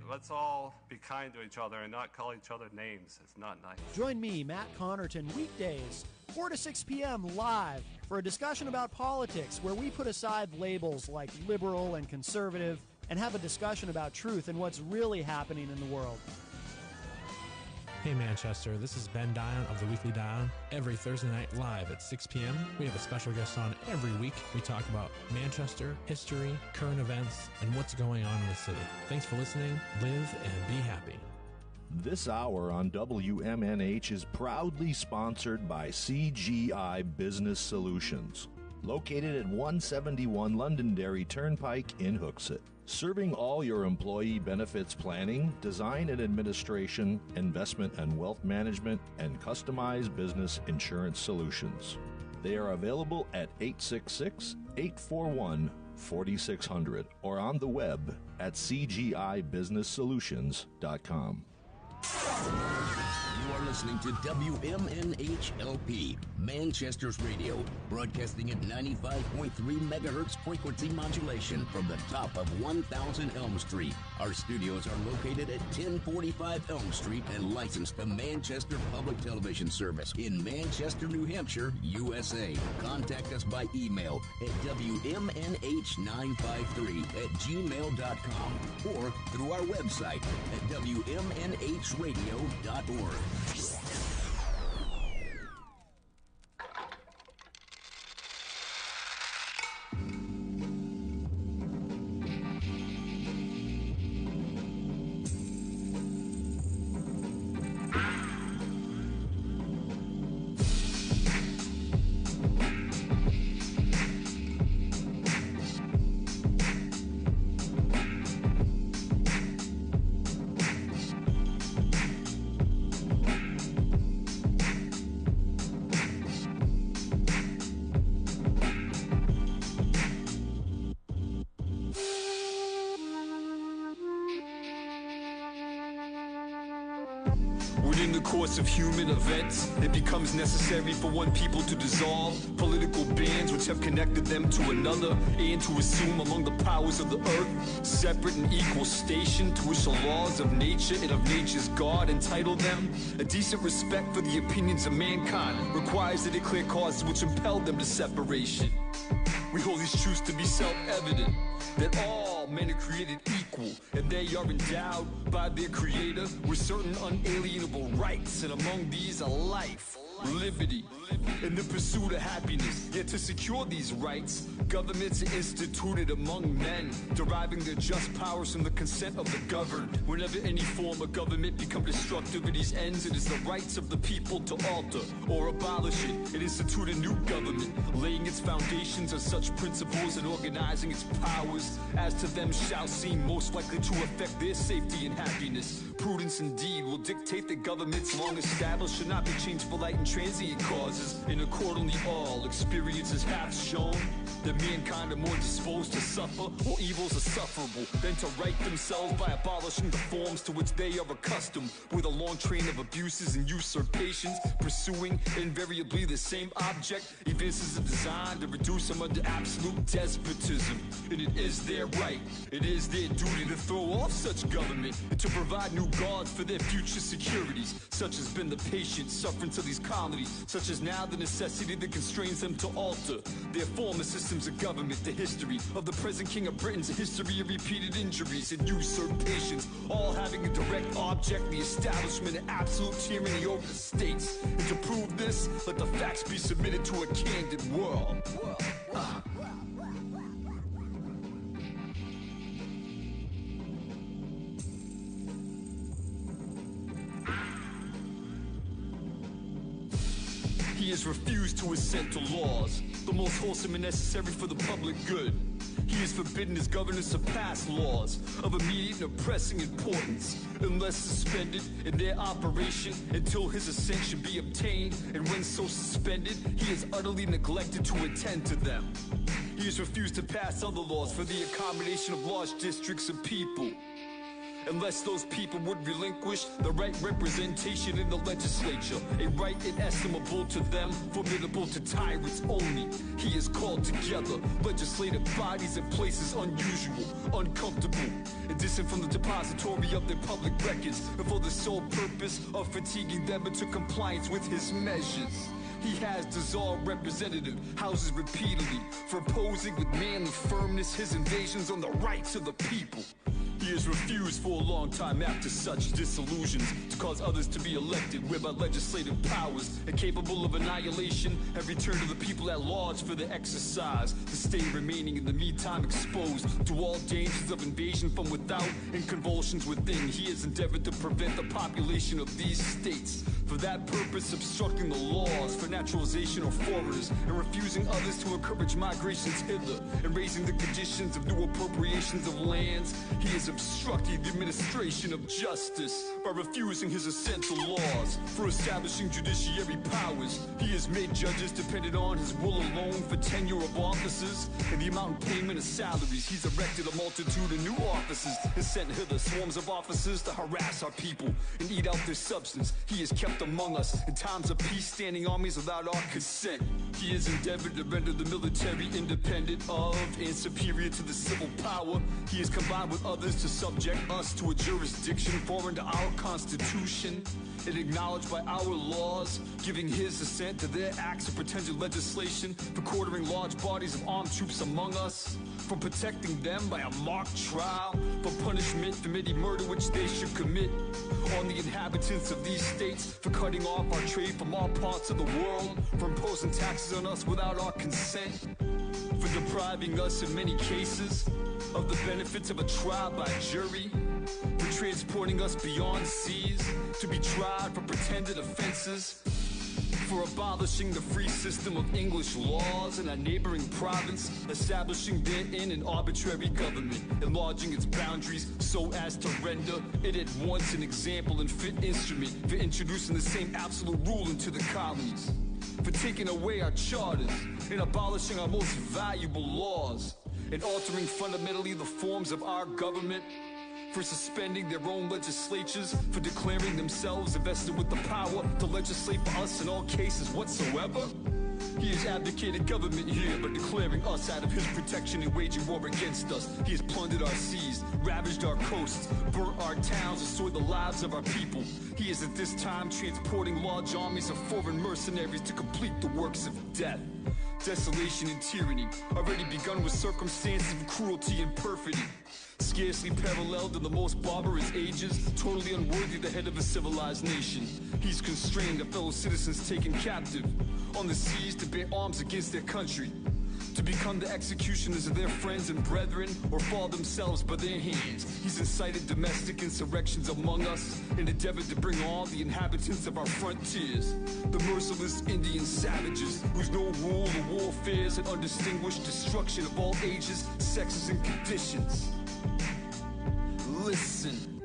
let's all be kind to each other and not call each other names. It's not nice. Join me, Matt Connarton, weekdays, 4 to 6 p.m. live for a discussion about politics where we put aside labels like liberal and conservative and have a discussion about truth and what's really happening in the world. Hey Manchester, this is Ben Dion of the Weekly Dion. Every Thursday night live at 6 p.m. we have a special guest on every week. We talk about Manchester, history, current events, and what's going on in the city. Thanks for listening. Live and be happy. This hour on WMNH is proudly sponsored by CGI Business Solutions, located at 171 Londonderry Turnpike in Hooksett. Serving all your employee benefits planning, design and administration, investment and wealth management, and customized business insurance solutions. They are available at 866-841-4600 or on the web at cgibusinesssolutions.com. You are listening to WMNH-LP, Manchester's radio, broadcasting at 95.3 megahertz frequency modulation from the top of 1000 Elm Street. Our studios are located at 1045 Elm Street and licensed to Manchester Public Television Service in Manchester, New Hampshire, USA. Contact us by email at WMNH953@gmail.com or through our website at WMNHradio.org. Of human events, it becomes necessary for one people to dissolve political bands which have connected them to another, and to assume among the powers of the earth separate and equal station, to which the laws of nature and of nature's God entitle them. A decent respect for the opinions of mankind requires the clear causes which impel them to separation. We hold these truths to be self-evident, that all men are created equal, and they are endowed by their Creator with certain unalienable rights, and among these are life, liberty, and the pursuit of happiness. Yet to secure these rights, governments are instituted among men, deriving their just powers from the consent of the governed. Whenever any form of government becomes destructive of these ends, it is the rights of the people to alter or abolish it and institute a new government, laying its foundations on such principles and organizing its powers as to them shall seem most likely to affect their safety and happiness. Prudence indeed will dictate that governments long established should not be changed for light and transient causes, and accordingly all experiences have shown that mankind are more disposed to suffer, or evils are sufferable, than to right themselves by abolishing the forms to which they are accustomed, with a long train of abuses and usurpations, pursuing invariably the same object. Events are designed to reduce them under absolute despotism, and it is their right, it is their duty to throw off such government and to provide new guards for their future securities. Such has been the patient sufferance of these colonies, such is now the necessity that constrains them to alter their former systems of government. The history of the present King of Britain's a history of repeated injuries and usurpations, all having a direct object, the establishment of absolute tyranny over the states. And to prove this, let the facts be submitted to a candid world. He has refused to assent to laws, the most wholesome and necessary for the public good. He has forbidden his governors to pass laws of immediate and pressing importance, unless suspended in their operation until his assent should be obtained, and when so suspended, he has utterly neglected to attend to them. He has refused to pass other laws for the accommodation of large districts of people, unless those people would relinquish the right representation in the legislature, a right inestimable to them, formidable to tyrants only. He has called together legislative bodies at places unusual, uncomfortable, and distant from the depository of their public records, and for the sole purpose of fatiguing them into compliance with his measures. He has dissolved representative houses repeatedly for opposing with manly firmness his invasions on the rights of the people. He has refused for a long time after such disillusions to cause others to be elected, whereby legislative powers incapable of annihilation have returned to the people at large for their exercise, the state remaining in the meantime exposed to all dangers of invasion from without and convulsions within. He has endeavored to prevent the population of these states, for that purpose obstructing the laws for naturalization of foreigners and refusing others to encourage migrations hither and raising the conditions of new appropriations of lands. He is obstructing the administration of justice by refusing his essential laws for establishing judiciary powers. He has made judges dependent on his will alone for tenure of offices and the amount of payment of salaries. He's erected a multitude of new offices and sent hither swarms of officers to harass our people and eat out their substance. He has kept among us in times of peace standing armies without our consent. He has endeavored to render the military independent of and superior to the civil power. He has combined with others to subject us to a jurisdiction foreign to our constitution and acknowledged by our laws, giving his assent to their acts of pretended legislation for quartering large bodies of armed troops among us, from protecting them by a mock trial, for punishment for any murder which they should commit on the inhabitants of these states, for cutting off our trade from all parts of the world, for imposing taxes on us without our consent, for depriving us in many cases of the benefits of a trial by jury, for transporting us beyond seas to be tried for pretended offenses, for abolishing the free system of English laws in our neighboring province, establishing therein an arbitrary government, enlarging its boundaries so as to render it at once an example and fit instrument for introducing the same absolute rule into the colonies, for taking away our charters and abolishing our most valuable laws, and altering fundamentally the forms of our government, for suspending their own legislatures, for declaring themselves invested with the power to legislate for us in all cases whatsoever. He has abdicated government here by declaring us out of his protection and waging war against us. He has plundered our seas, ravaged our coasts, burnt our towns, destroyed the lives of our people. He is at this time transporting large armies of foreign mercenaries to complete the works of death. Desolation and tyranny, already begun with circumstances of cruelty and perfidy, scarcely paralleled in the most barbarous ages, totally unworthy the head of a civilized nation. He's constrained our fellow citizens taken captive on the seas to bear arms against their country, to become the executioners of their friends and brethren, or fall themselves by their hands. He's incited domestic insurrections among us and endeavored to bring all the inhabitants of our frontiers, the merciless Indian savages, whose no rule or warfares and undistinguished destruction of all ages, sexes, and conditions. Listen.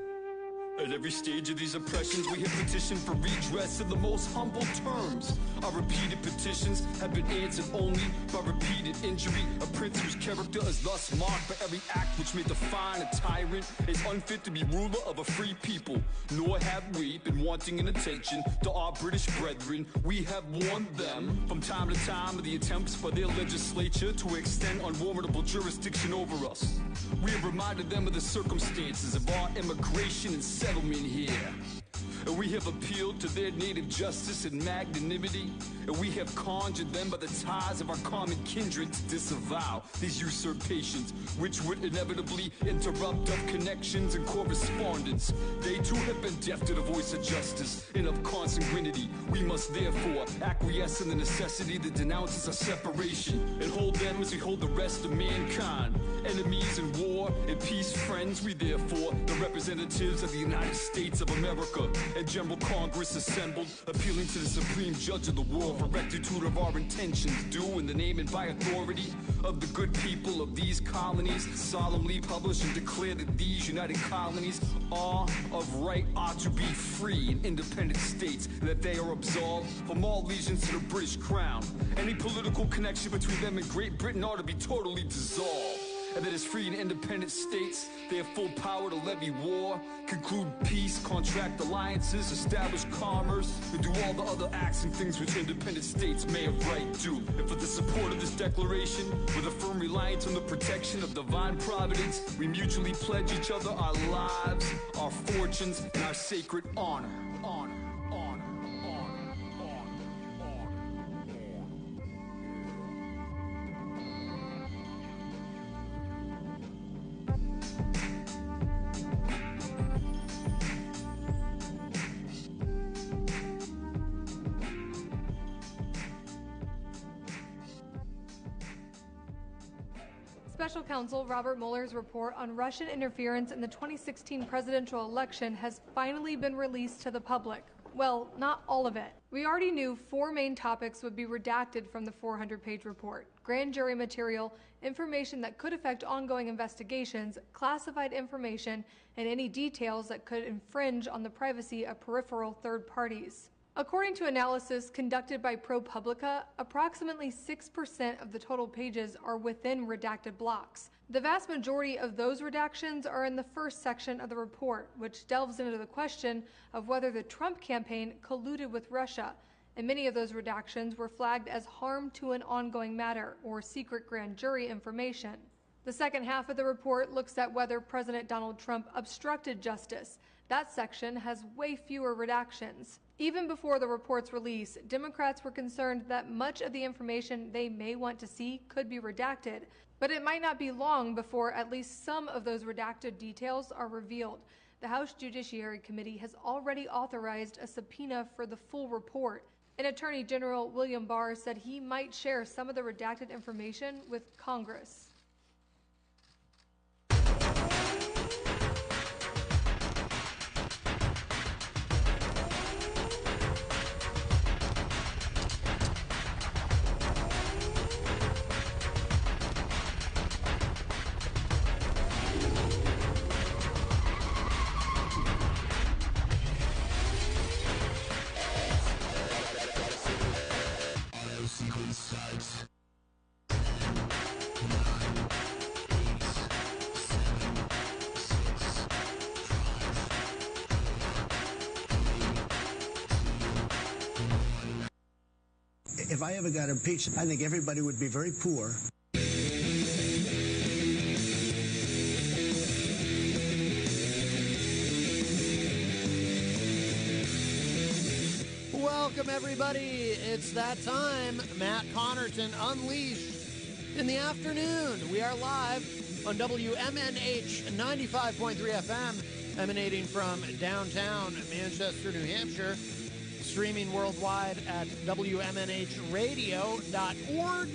At every stage of these oppressions, we have petitioned for redress in the most humble terms. Our repeated petitions have been answered only by repeated injury. A prince whose character is thus marked by every act which may define a tyrant is unfit to be ruler of a free people. Nor have we been wanting in attention to our British brethren. We have warned them from time to time of the attempts by their legislature to extend unwarrantable jurisdiction over us. We have reminded them of the circumstances of our immigration and settlement here, and we have appealed to their native justice and magnanimity, and we have conjured them by the ties of our common kindred to disavow these usurpations, which would inevitably interrupt of connections and correspondence. They too have been deaf to the voice of justice and of consanguinity. We must therefore acquiesce in the necessity that denounces our separation, and hold them as we hold the rest of mankind. Enemies in war and peace friends, we therefore, the representatives of the United States of America and General Congress assembled, appealing to the supreme judge of the world for rectitude of our intentions, due in the name and by authority of the good people of these colonies, solemnly publish and declare that these united colonies are of right ought to be free and independent states, and that they are absolved from all allegiance to the British crown. Any political connection between them and Great Britain ought to be totally dissolved, and that as free and independent states, they have full power to levy war, conclude peace, contract alliances, establish commerce, and do all the other acts and things which independent states may have right do. And for the support of this declaration, with a firm reliance on the protection of divine providence, we mutually pledge each other our lives, our fortunes, and our sacred honor. Honor. Special Counsel Robert Mueller's report on Russian interference in the 2016 presidential election has finally been released to the public. Well, not all of it. We already knew 4 main topics would be redacted from the 400-page report: grand jury material, information that could affect ongoing investigations, classified information, and any details that could infringe on the privacy of peripheral third parties. According to analysis conducted by ProPublica, approximately 6% of the total pages are within redacted blocks. The vast majority of those redactions are in the first section of the report, which delves into the question of whether the Trump campaign colluded with Russia, and many of those redactions were flagged as harm to an ongoing matter or secret grand jury information. The second half of the report looks at whether President Donald Trump obstructed justice. That section has way fewer redactions. Even before the report's release, Democrats were concerned that much of the information they may want to see could be redacted, but it might not be long before at least some of those redacted details are revealed. The House Judiciary Committee has already authorized a subpoena for the full report, and Attorney General William Barr said he might share some of the redacted information with Congress. If I ever got impeached, I think everybody would be very poor. Welcome, everybody. It's that time. Matt Connarton Unleashed in the afternoon. We are live on WMNH 95.3 FM, emanating from downtown Manchester, New Hampshire. Streaming worldwide at WMNHradio.org.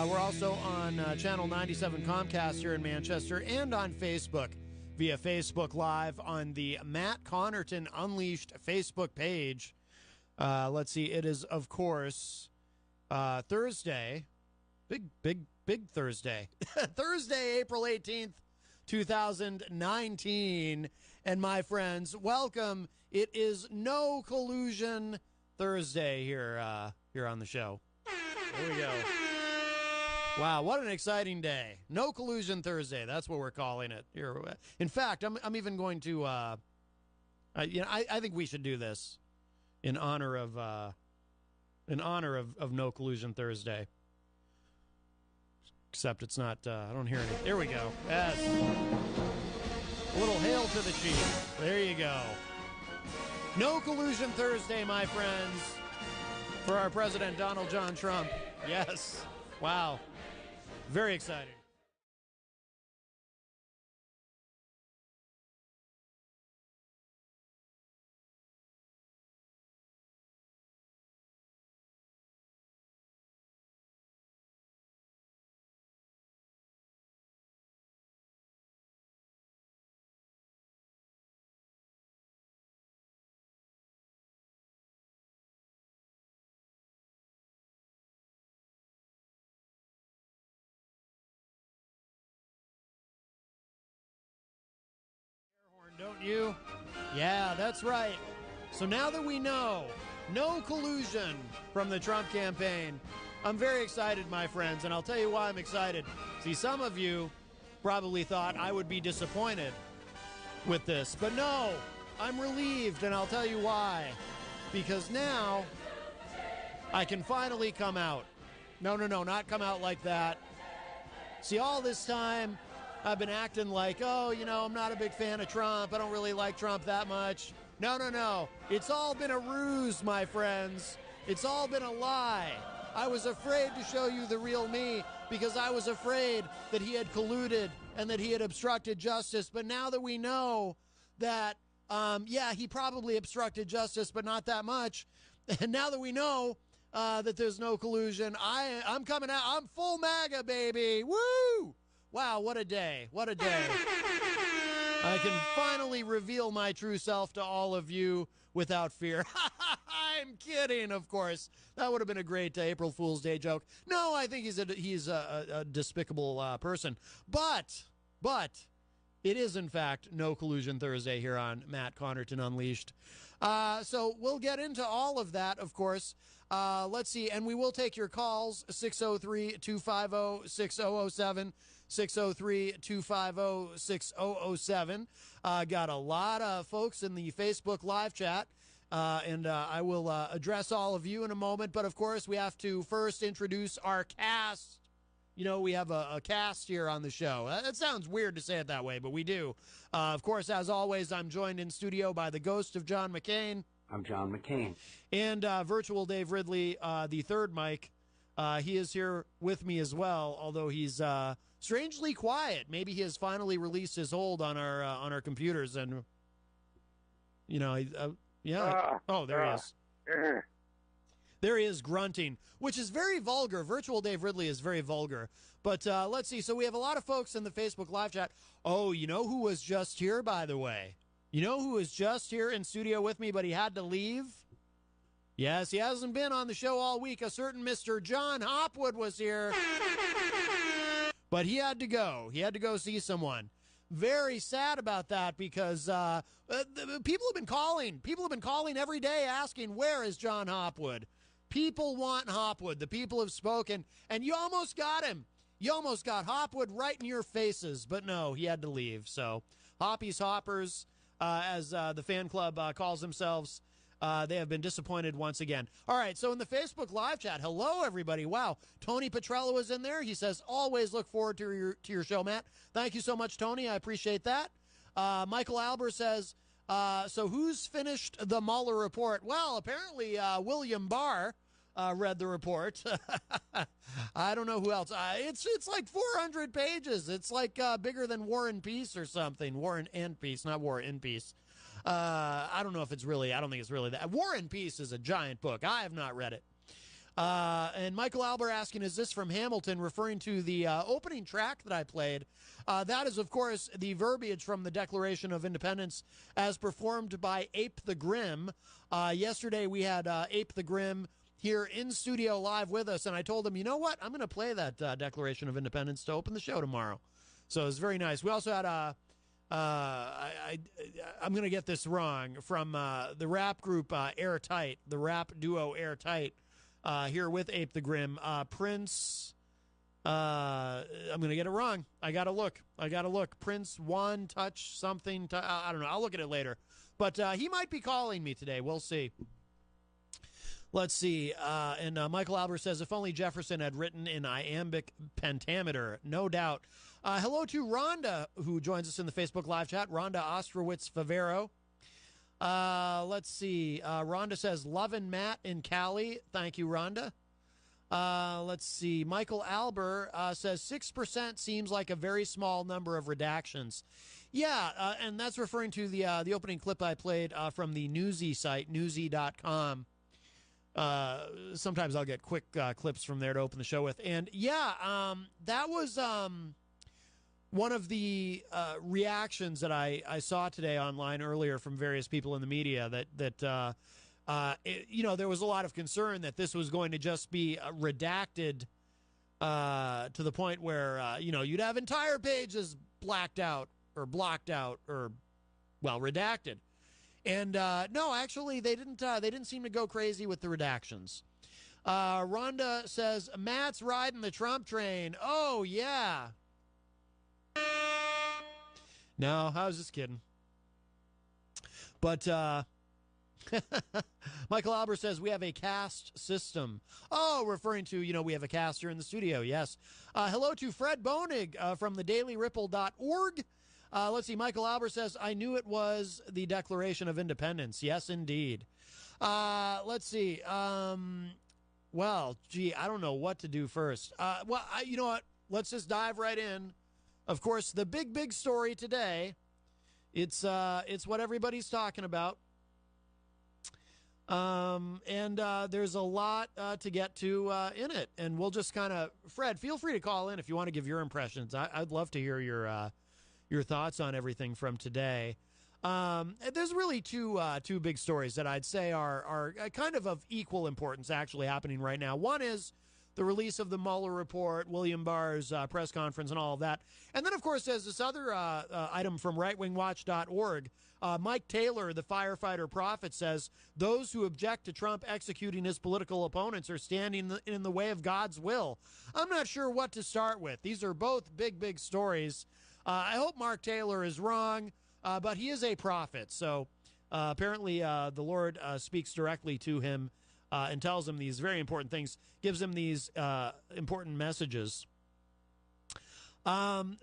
We're also on Channel 97 Comcast here in Manchester and on Facebook via Facebook Live on the Matt Connarton Unleashed Facebook page. Let's see. It is, of course, Thursday. Big Thursday. Thursday, April 18th, 2019. And my friends, welcome. It is No Collusion Thursday here on the show. Here we go. Wow, what an exciting day. No Collusion Thursday. That's what we're calling it. Here. In fact, I'm even going to I think we should do this in honor of No Collusion Thursday. Except it's not I don't hear anything. There we go. Yes. A little hail to the chief. There you go. No Collusion Thursday, my friends, for our President Donald John Trump. Yes. Wow. Very exciting. Don't you? Yeah, that's right. So now that we know no collusion from the Trump campaign, I'm very excited, my friends, and I'll tell you why I'm excited. See, some of you probably thought I would be disappointed with this, but no, I'm relieved, and I'll tell you why. Because now I can finally come out. No, not come out like that. See, all this time I've been acting like, I'm not a big fan of Trump. I don't really like Trump that much. No. It's all been a ruse, my friends. It's all been a lie. I was afraid to show you the real me because I was afraid that he had colluded and that he had obstructed justice. But now that we know that, he probably obstructed justice, but not that much. And now that we know that there's no collusion, I'm coming out. I'm full MAGA, baby. Woo! Wow, what a day. What a day. I can finally reveal my true self to all of you without fear. I'm kidding, of course. That would have been a great April Fool's Day joke. No, I think he's a despicable person. But it is, in fact, No Collusion Thursday here on Matt Connarton Unleashed. So we'll get into all of that, of course. Let's see, and we will take your calls, 603-250-6007, 603-250-6007. Got a lot of folks in the Facebook live chat, and I will address all of you in a moment. But, of course, we have to first introduce our cast. We have a cast here on the show. It sounds weird to say it that way, but we do. Of course, as always, I'm joined in studio by the ghost of John McCain. I'm John McCain. And virtual Dave Ridley, the third Mike. He is here with me as well, although he's strangely quiet. Maybe he has finally released his hold on our computers, and there he is. There he is grunting, which is very vulgar. Virtual Dave Ridley is very vulgar. But let's see. So we have a lot of folks in the Facebook live chat. Oh, you know who was just here, by the way? You know who was just here in studio with me, but he had to leave? Yes, he hasn't been on the show all week. A certain Mr. John Hopwood was here. But he had to go. He had to go see someone. Very sad about that because people have been calling. People have been calling every day asking, where is John Hopwood? People want Hopwood. The people have spoken, and you almost got him. You almost got Hopwood right in your faces, but no, he had to leave. So Hoppies Hoppers, as the fan club calls themselves, they have been disappointed once again. All right, so in the Facebook live chat, hello, everybody. Wow, Tony Petrello is in there. He says, always look forward to your show, Matt. Thank you so much, Tony. I appreciate that. Michael Albert says, so who's finished the Mueller report? Well, apparently William Barr read the report. I don't know who else. It's like 400 pages. It's like bigger than War and Peace or something. War and Peace, not War and Peace. I don't know if it's really, I don't think it's really that. War and Peace is a giant book. I have not read it. And Michael Albert asking, is this from Hamilton, referring to the opening track that I played? That is, of course, the verbiage from the Declaration of Independence as performed by Ape the Grim. Yesterday we had Ape the Grim here in studio live with us, and I told him, you know what? I'm going to play that Declaration of Independence to open the show tomorrow. So it was very nice. We also had I'm going to get this wrong, from the rap group Airtight, the rap duo Airtight, here with Ape the Grim. Prince, I'm going to get it wrong. I got to look. Prince One Touch something. I don't know. I'll look at it later. But he might be calling me today. We'll see. Let's see. And Michael Albert says, if only Jefferson had written in iambic pentameter. No doubt. Hello to Rhonda, who joins us in the Facebook live chat. Rhonda Ostrowitz Favero. Let's see. Rhonda says, lovin' Matt in Cali. Thank you, Rhonda. Let's see. Michael Albert says 6% seems like a very small number of redactions. Yeah, and that's referring to the opening clip I played from the Newsy site, newsy.com. Sometimes I'll get quick clips from there to open the show with. And yeah, that was one of the reactions that I saw today online earlier from various people in the media that there was a lot of concern that this was going to just be redacted to the point where, you'd have entire pages blacked out or blocked out or, redacted. And no, actually, they didn't seem to go crazy with the redactions. Rhonda says, Matt's riding the Trump train. Oh, yeah. No, I was just kidding. But Michael Albert says, we have a caste system. Oh, referring to, we have a cast here in the studio. Yes. Hello to Fred Boenig from the dailyripple.org. Let's see. Michael Albert says, I knew it was the Declaration of Independence. Yes, indeed. Let's see. Well, gee, I don't know what to do first. You know what? Let's just dive right in. Of course, the big story today. It's what everybody's talking about. And there's a lot to get to in it. And we'll just kind of, Fred, feel free to call in if you want to give your impressions. I'd love to hear your thoughts on everything from today. There's really two big stories that I'd say are kind of equal importance actually happening right now. One is the release of the Mueller report, William Barr's press conference, and all of that. And then, of course, there's this other item from rightwingwatch.org. Mike Taylor, the firefighter prophet, says those who object to Trump executing his political opponents are standing in the way of God's will. I'm not sure what to start with. These are both big stories. I hope Mark Taylor is wrong, but he is a prophet. So apparently the Lord speaks directly to him and tells him these very important things, gives him these important messages. Yeah,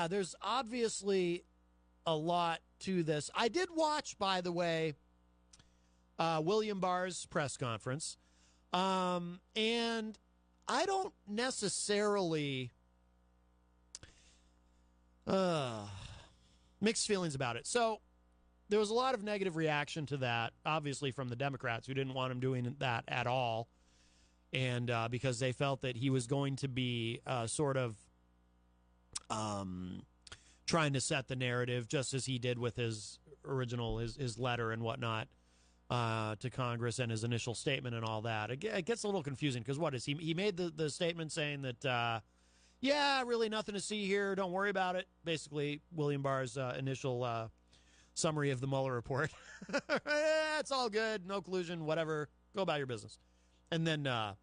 there's obviously a lot to this. I did watch, by the way, William Barr's press conference, and I don't necessarily mixed feelings about it. So there was a lot of negative reaction to that, obviously, from the Democrats who didn't want him doing that at all, and because they felt that he was going to be sort of trying to set the narrative, just as he did with his original, his letter and whatnot to Congress and his initial statement and all that. It gets a little confusing because what is he made the statement saying that, yeah, really nothing to see here, don't worry about it. Basically, William Barr's initial summary of the Mueller report. It's all good, no collusion, whatever, go about your business. And then, and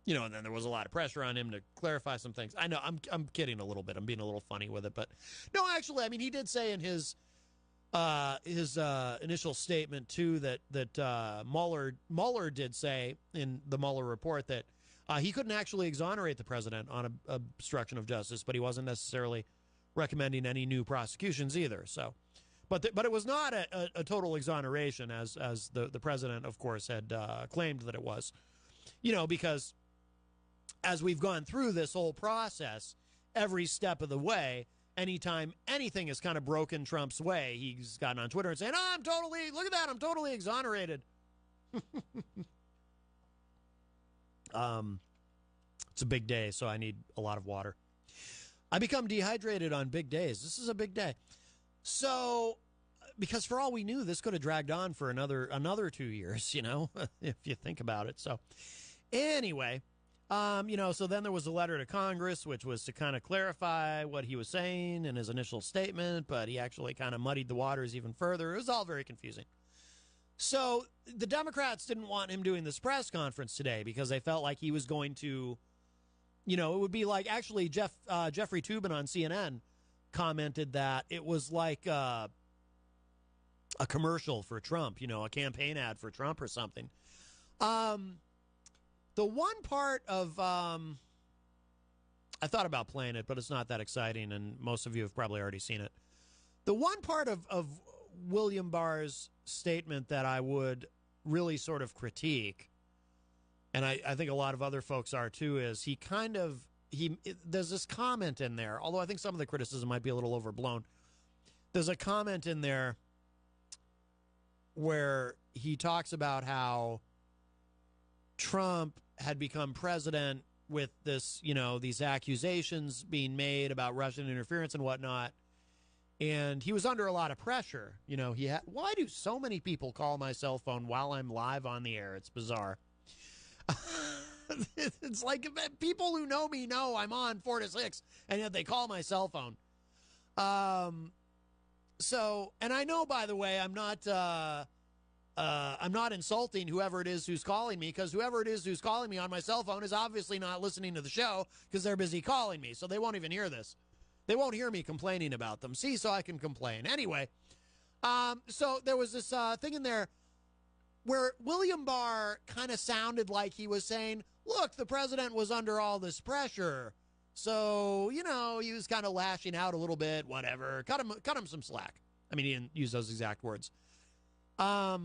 then there was a lot of pressure on him to clarify some things. I know, I'm kidding a little bit. I'm being a little funny with it, but no, actually, I mean, he did say in his initial statement too that Mueller did say in the Mueller report that he couldn't actually exonerate the president on obstruction of justice, but he wasn't necessarily recommending any new prosecutions either. So, but it was not a total exoneration as the president, of course, had claimed that it was. Because as we've gone through this whole process, every step of the way, anytime anything has kind of broken Trump's way, he's gotten on Twitter and saying, look at that, I'm totally exonerated. It's a big day, so I need a lot of water. I become dehydrated on big days. This is a big day. So, because for all we knew, this could have dragged on for another 2 years, if you think about it. So, anyway, so then there was a letter to Congress, which was to kind of clarify what he was saying in his initial statement, but he actually kind of muddied the waters even further. It was all very confusing. So the Democrats didn't want him doing this press conference today because they felt like he was going to, it would be like, actually, Jeffrey Toobin on CNN commented that it was like a commercial for Trump, a campaign ad for Trump or something. The one part of, I thought about playing it, but it's not that exciting, and most of you have probably already seen it. The one part of William Barr's statement that I would really sort of critique, and I think a lot of other folks are too, is there's this comment in there, although I think some of the criticism might be a little overblown. There's a comment in there where he talks about how Trump had become president with this, these accusations being made about Russian interference and whatnot. And he was under a lot of pressure. Why do so many people call my cell phone while I'm live on the air? It's bizarre. It's like people who know me know I'm on 4 to 6, and yet they call my cell phone. So, and I know, by the way, I'm not I'm not insulting whoever it is who's calling me, because whoever it is who's calling me on my cell phone is obviously not listening to the show because they're busy calling me, so they won't even hear this. They won't hear me complaining about them. See, so I can complain. Anyway, so there was this thing in there where William Barr kind of sounded like he was saying, look, the president was under all this pressure. So, you know, he was kind of lashing out a little bit, whatever. Cut him some slack. I mean, he didn't use those exact words. But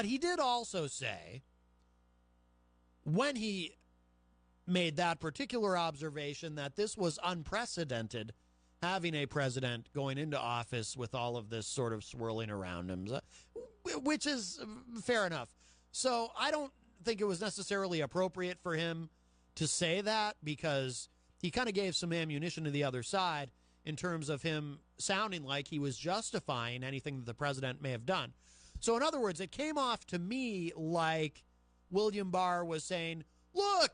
he did also say, when he made that particular observation, that this was unprecedented, having a president going into office with all of this sort of swirling around him, which is fair enough. So I don't think it was necessarily appropriate for him to say that, because he kind of gave some ammunition to the other side in terms of him sounding like he was justifying anything that the president may have done. So in other words, it came off to me like William Barr was saying, look,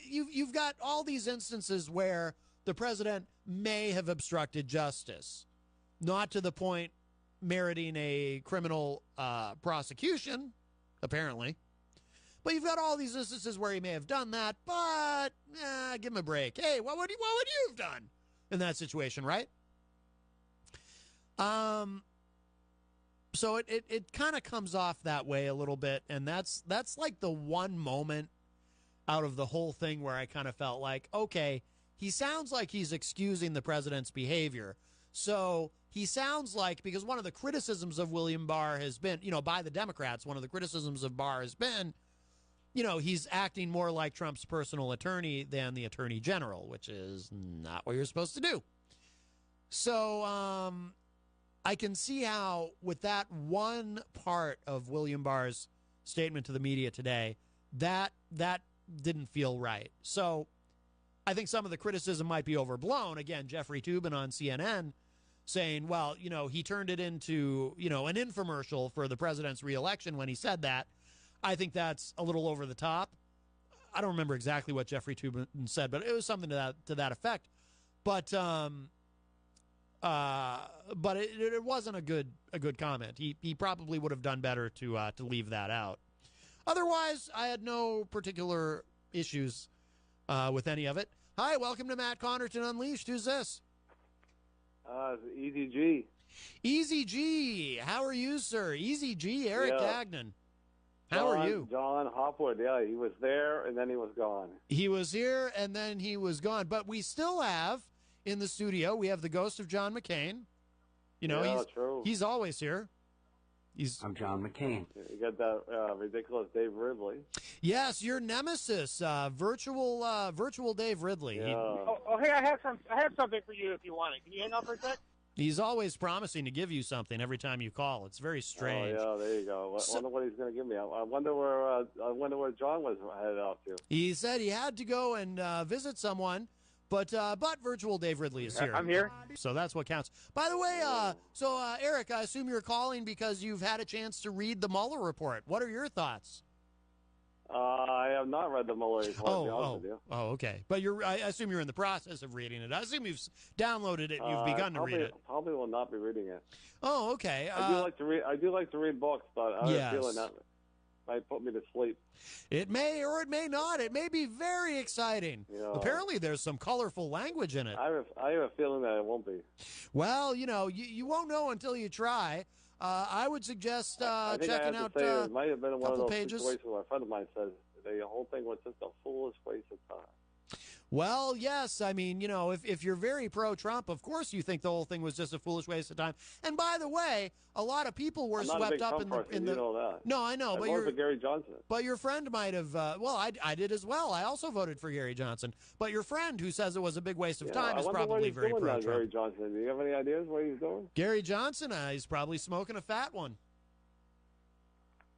you've got all these instances where the president may have obstructed justice, not to the point meriting a criminal prosecution, apparently. But you've got all these instances where he may have done that, but give him a break. Hey, what would you have done in that situation, right? So it kind of comes off that way a little bit, and that's like the one moment out of the whole thing where I kind of felt like, okay, he sounds like he's excusing the president's behavior. So he sounds like, because one of the criticisms of William Barr has been, by the Democrats, one of the criticisms of Barr has been, he's acting more like Trump's personal attorney than the attorney general, which is not what you're supposed to do. So I can see how, with that one part of William Barr's statement to the media today, that didn't feel right. So I think some of the criticism might be overblown. Again, Jeffrey Toobin on CNN saying, well, he turned it into, an infomercial for the president's reelection when he said that. I think that's a little over the top. I don't remember exactly what Jeffrey Toobin said, but it was something to that effect. But it wasn't a good comment. He probably would have done better to leave that out. Otherwise, I had no particular issues with any of it. Hi, welcome to Matt Connarton Unleashed. Who's this? Easy G. Easy G. How are you, sir? Easy G. Eric Gagnon. How are you? John Hopwood. Yeah, he was there and then he was gone. He was here and then he was gone. But we still have in the studio, we have the ghost of John McCain. True. He's always here. I'm John McCain. You got that ridiculous Dave Ridley. Yes, your nemesis, virtual Dave Ridley. Yeah. Hey, I have something for you if you want it. Can you hang on for a sec? He's always promising to give you something every time you call. It's very strange. Oh, yeah, there you go. I wonder what he's going to give me. I wonder where John was headed off to. He said he had to go and visit someone, but virtual Dave Ridley is here. I'm here. So that's what counts. By the way, Eric, I assume you're calling because you've had a chance to read the Mueller report. What are your thoughts? I have not read the Mueller report, to be honest with you. Oh, okay. But I assume you're in the process of reading it. I assume you've downloaded it and you've begun to read it. Probably will not be reading it. Oh, okay. I do like to read books, but I have a feeling that might put me to sleep. It may or it may not. It may be very exciting. Apparently, there's some colorful language in it. I have a feeling that it won't be. Well, you won't know until you try. I would suggest checking out it might have been one of those pages. Situations where a friend of mine says the whole thing was just a foolish waste of time. Well, yes. I mean, if you're very pro-Trump, of course you think the whole thing was just a foolish waste of time. And by the way, a lot of people were swept up in the. You know that. No, I know, I voted for Gary Johnson. But your friend might have. I did as well. I also voted for Gary Johnson. But your friend, who says it was a big waste of time, is probably very pro-Trump. Gary Johnson. Do you have any ideas what he's doing? Gary Johnson, he's probably smoking a fat one.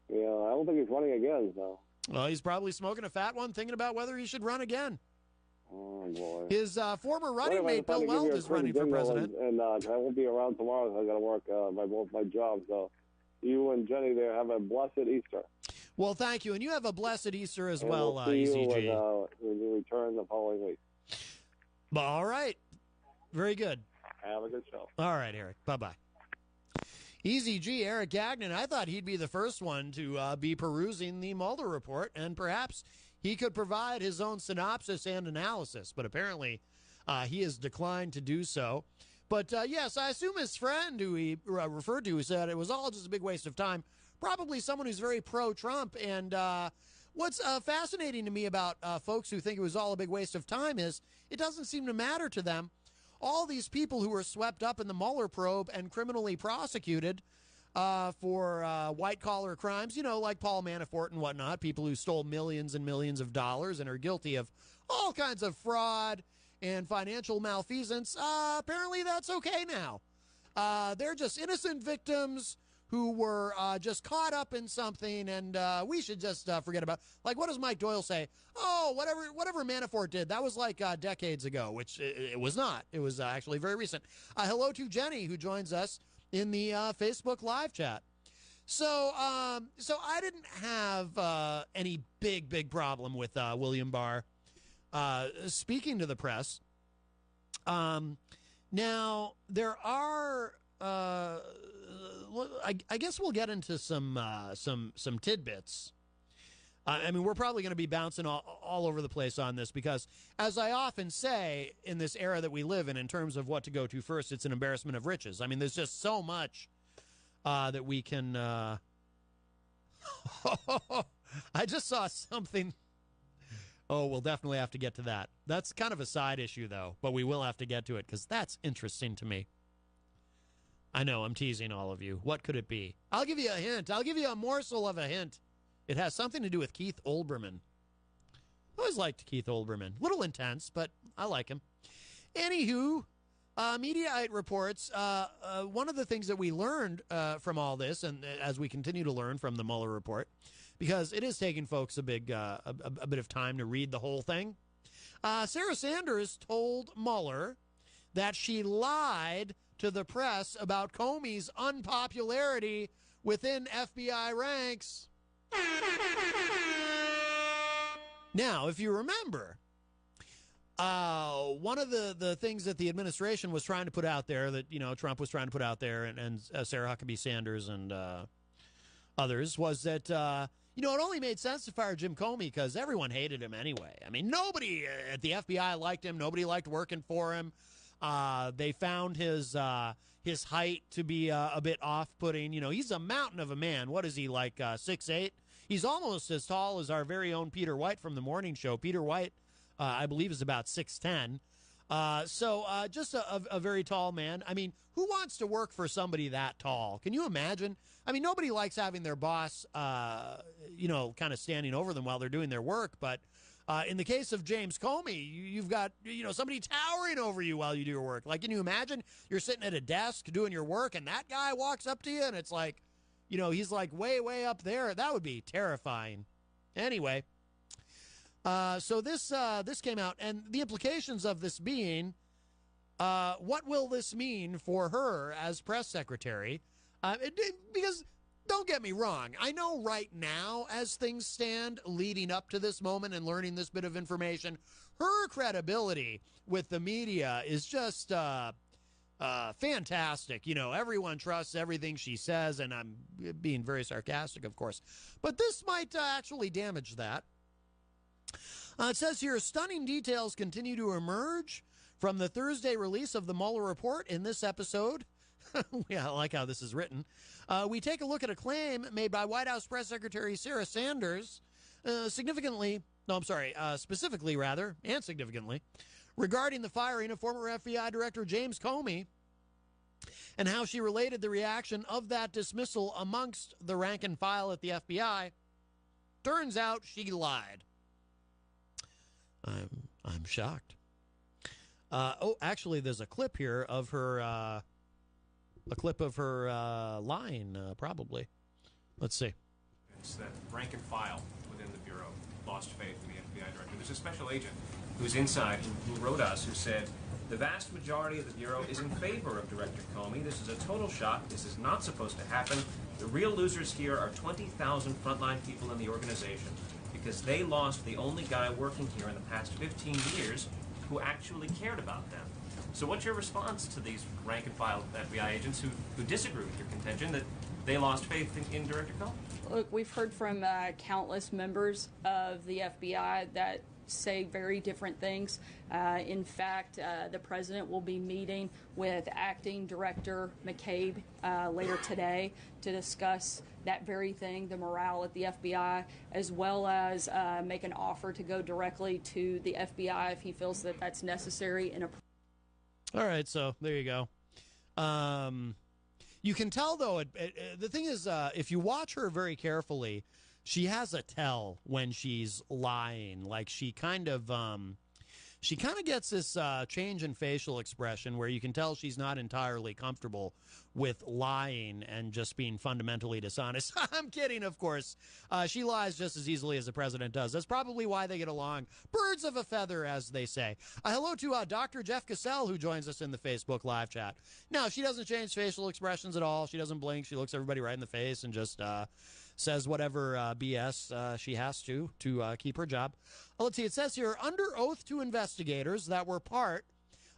Yeah, I don't think he's running again. So. Well, he's probably smoking a fat one, thinking about whether he should run again. Oh, boy. His former running mate, Bill Weld, is running for president. And I won't be around tomorrow, so I got to work both my jobs. So you and Jenny there have a blessed Easter. Well, thank you. And you have a blessed Easter as and well, we'll see ECG. you when you return the following week. All right. Very good. Have a good show. All right, Eric. Bye-bye. Easy G, Eric Gagnon, I thought he'd be the first one to be perusing the Mueller report, and perhaps he could provide his own synopsis and analysis, but apparently he has declined to do so. But yes, I assume his friend who he referred to said it was all just a big waste of time, probably someone who's very pro-Trump. And what's fascinating to me about folks who think it was all a big waste of time is it doesn't seem to matter to them. All these people who were swept up in the Mueller probe and criminally prosecuted for white-collar crimes, you know, like Paul Manafort and whatnot, people who stole millions and millions of dollars and are guilty of all kinds of fraud and financial malfeasance, apparently that's okay now. They're just innocent victims who were just caught up in something, and we should just forget about. Like, what does Mike Doyle say? Oh, whatever Manafort did, that was like decades ago, which it was not. It was actually very recent. Hello to Jenny, who joins us in the Facebook live chat. So I didn't have any big problem with William Barr speaking to the press. Now there are. I guess we'll get into some tidbits. I mean, we're probably going to be bouncing all over the place on this because, as I often say, in this era that we live in terms of what to go to first, it's an embarrassment of riches. I mean, there's just so much that we can. I just saw something. Oh, we'll definitely have to get to that. That's kind of a side issue, though, but we will have to get to it because that's interesting to me. I know, I'm teasing all of you. What could it be? I'll give you a hint. I'll give you a morsel of a hint. It has something to do with Keith Olbermann. I always liked Keith Olbermann. A little intense, but I like him. Anywho, Mediaite reports, one of the things that we learned from all this, and as we continue to learn from the Mueller report, because it is taking folks a bit of time to read the whole thing, Sarah Sanders told Mueller that she lied to the press about Comey's unpopularity within FBI ranks. Now, if you remember, one of the things that the administration was trying to put out there, that, you know, Trump was trying to put out there, and Sarah Huckabee Sanders and others, was that, you know, it only made sense to fire Jim Comey because everyone hated him anyway. I mean, nobody at the FBI liked him. Nobody liked working for him. They found his height to be a bit off-putting. You know, he's a mountain of a man. What is he, like 6'8"? He's almost as tall as our very own Peter White from the morning show. Peter White, I believe, is about 6'10". So just a very tall man. I mean, who wants to work for somebody that tall? Can you imagine? I mean, nobody likes having their boss, you know, kind of standing over them while they're doing their work, but in the case of James Comey, you've got, you know, somebody towering over you while you do your work. Like, can you imagine you're sitting at a desk doing your work and that guy walks up to you and it's like, you know, he's like way up there. That would be terrifying. Anyway, so this came out, and the implications of this being, what will this mean for her as press secretary? Because don't get me wrong, I know right now, as things stand, leading up to this moment and learning this bit of information, her credibility with the media is just fantastic. You know, everyone trusts everything she says, and I'm being very sarcastic, of course. But this might actually damage that. It says here, stunning details continue to emerge from the Thursday release of the Mueller report. In this episode, yeah, I like how this is written, we take a look at a claim made by White House Press Secretary Sarah Sanders, specifically, regarding the firing of former FBI Director James Comey and how she related the reaction of that dismissal amongst the rank and file at the FBI. Turns out she lied. I'm shocked. Actually, there's a clip here of her, lying, probably. Let's see. It's that rank and file within the Bureau lost faith in the FBI director. There's a special agent who's inside who wrote us, who said, the vast majority of the Bureau is in favor of Director Comey. This is a total shock. This is not supposed to happen. The real losers here are 20,000 frontline people in the organization because they lost the only guy working here in the past 15 years who actually cared about them. So what's your response to these rank-and-file FBI agents who disagree with your contention that they lost faith in Director Comey? Look, we've heard from countless members of the FBI that say very different things. In fact, the president will be meeting with acting director McCabe later today to discuss that very thing, the morale at the FBI, as well as make an offer to go directly to the FBI if he feels that that's necessary. All right, so there you go. You can tell, though, the thing is, if you watch her very carefully, she has a tell when she's lying. Like, she kind of gets this change in facial expression where you can tell she's not entirely comfortable with lying and just being fundamentally dishonest. I'm kidding, of course. She lies just as easily as the president does. That's probably why they get along. Birds of a feather, as they say. Hello to Dr. Jeff Cassell, who joins us in the Facebook live chat. No, she doesn't change facial expressions at all. She doesn't blink. She looks everybody right in the face and just says whatever BS she has to keep her job. Let's see. It says here, under oath to investigators that were part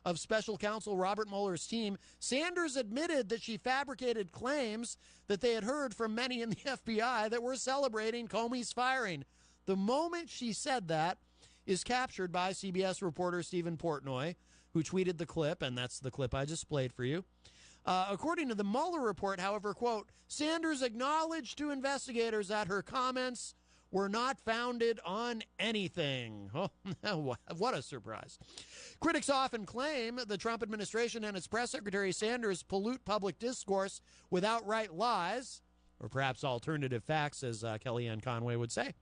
of special counsel Robert Mueller's team, Sanders admitted that she fabricated claims that they had heard from many in the FBI that were celebrating Comey's firing. The moment she said that is captured by CBS reporter Stephen Portnoy, who tweeted the clip, and that's the clip I just played for you. According to the Mueller report, however, quote, Sanders acknowledged to investigators that her comments were not founded on anything. Oh, what a surprise. Critics often claim the Trump administration and its press secretary Sanders pollute public discourse with outright lies, or perhaps alternative facts, as Kellyanne Conway would say.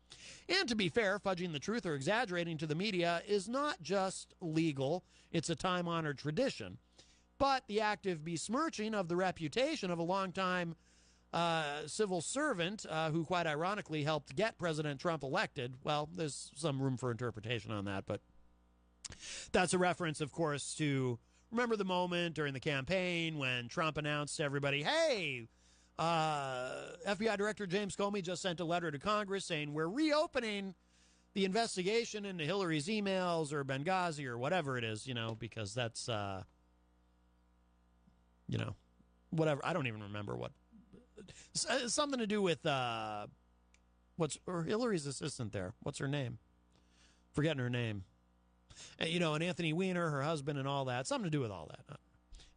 And to be fair, fudging the truth or exaggerating to the media is not just legal, it's a time-honored tradition. But the active besmirching of the reputation of a longtime civil servant who, quite ironically, helped get President Trump elected, well, there's some room for interpretation on that, but that's a reference, of course, to remember the moment during the campaign when Trump announced to everybody, hey, FBI Director James Comey just sent a letter to Congress saying we're reopening the investigation into Hillary's emails or Benghazi or whatever it is, because that's, whatever. I don't even remember what. Something to do with or Hillary's assistant there. What's her name? Forgetting her name. And Anthony Weiner, her husband, and all that. Something to do with all that.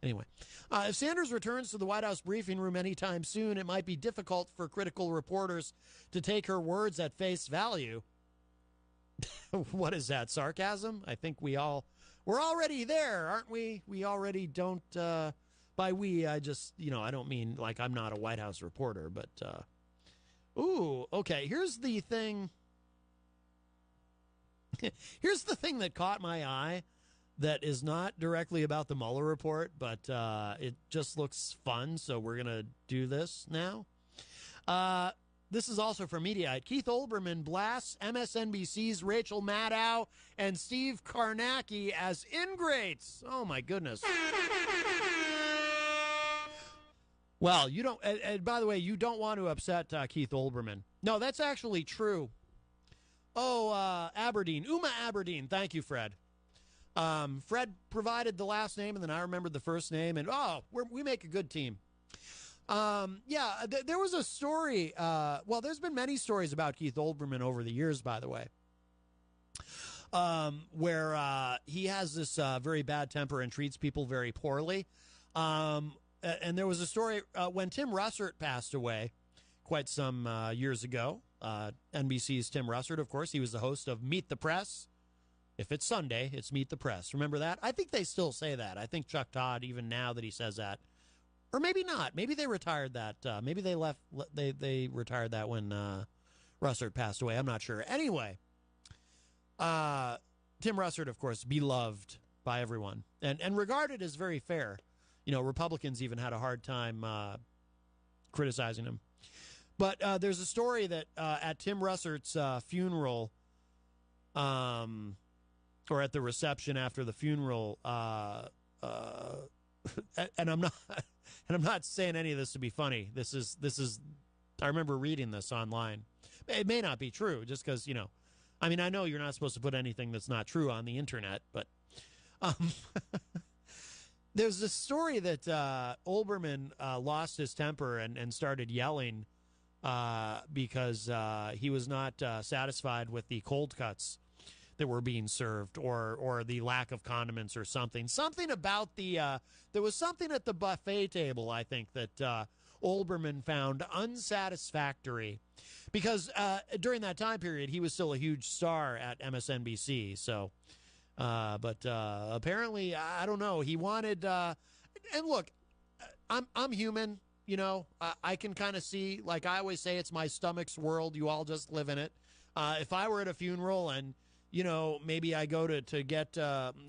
Anyway, if Sanders returns to the White House briefing room anytime soon, it might be difficult for critical reporters to take her words at face value. What is that, sarcasm? I think we're already there, aren't we? We already don't, by we, I just, I don't mean like I'm not a White House reporter, but, okay, here's the thing. Here's the thing that caught my eye that is not directly about the Mueller report, but it just looks fun, so we're going to do this now. This is also from Mediaite. Keith Olbermann blasts MSNBC's Rachel Maddow and Steve Kornacki as ingrates. Oh, my goodness. Well, you don't, and by the way, you don't want to upset Keith Olbermann. No, that's actually true. Oh, Aberdeen. Uma Aberdeen. Thank you, Fred. Fred provided the last name, and then I remembered the first name, and we make a good team. There was a story. There's been many stories about Keith Olbermann over the years, by the way, where he has this very bad temper and treats people very poorly. And there was a story when Tim Russert passed away quite some years ago. NBC's Tim Russert, of course, he was the host of Meet the Press. If it's Sunday, it's Meet the Press. Remember that? I think they still say that. I think Chuck Todd, even now that he says that, or maybe not. Maybe they retired that. Maybe they left. They retired that when Russert passed away. I'm not sure. Anyway, Tim Russert, of course, beloved by everyone and regarded as very fair. Republicans even had a hard time criticizing him. But there's a story that at Tim Russert's funeral, or at the reception after the funeral, and I'm not saying any of this to be funny. This is I remember reading this online. It may not be true, just because I know you're not supposed to put anything that's not true on the internet, but There's this story that Olbermann lost his temper and started yelling because he was not satisfied with the cold cuts that were being served, or the lack of condiments or something. Something about there was something at the buffet table, I think, that Olbermann found unsatisfactory, because during that time period he was still a huge star at MSNBC. So, but apparently, I don't know. He wanted, and look, I'm human. You know, I can kind of see, like I always say, it's my stomach's world. You all just live in it. If I were at a funeral and, you know, maybe I go to get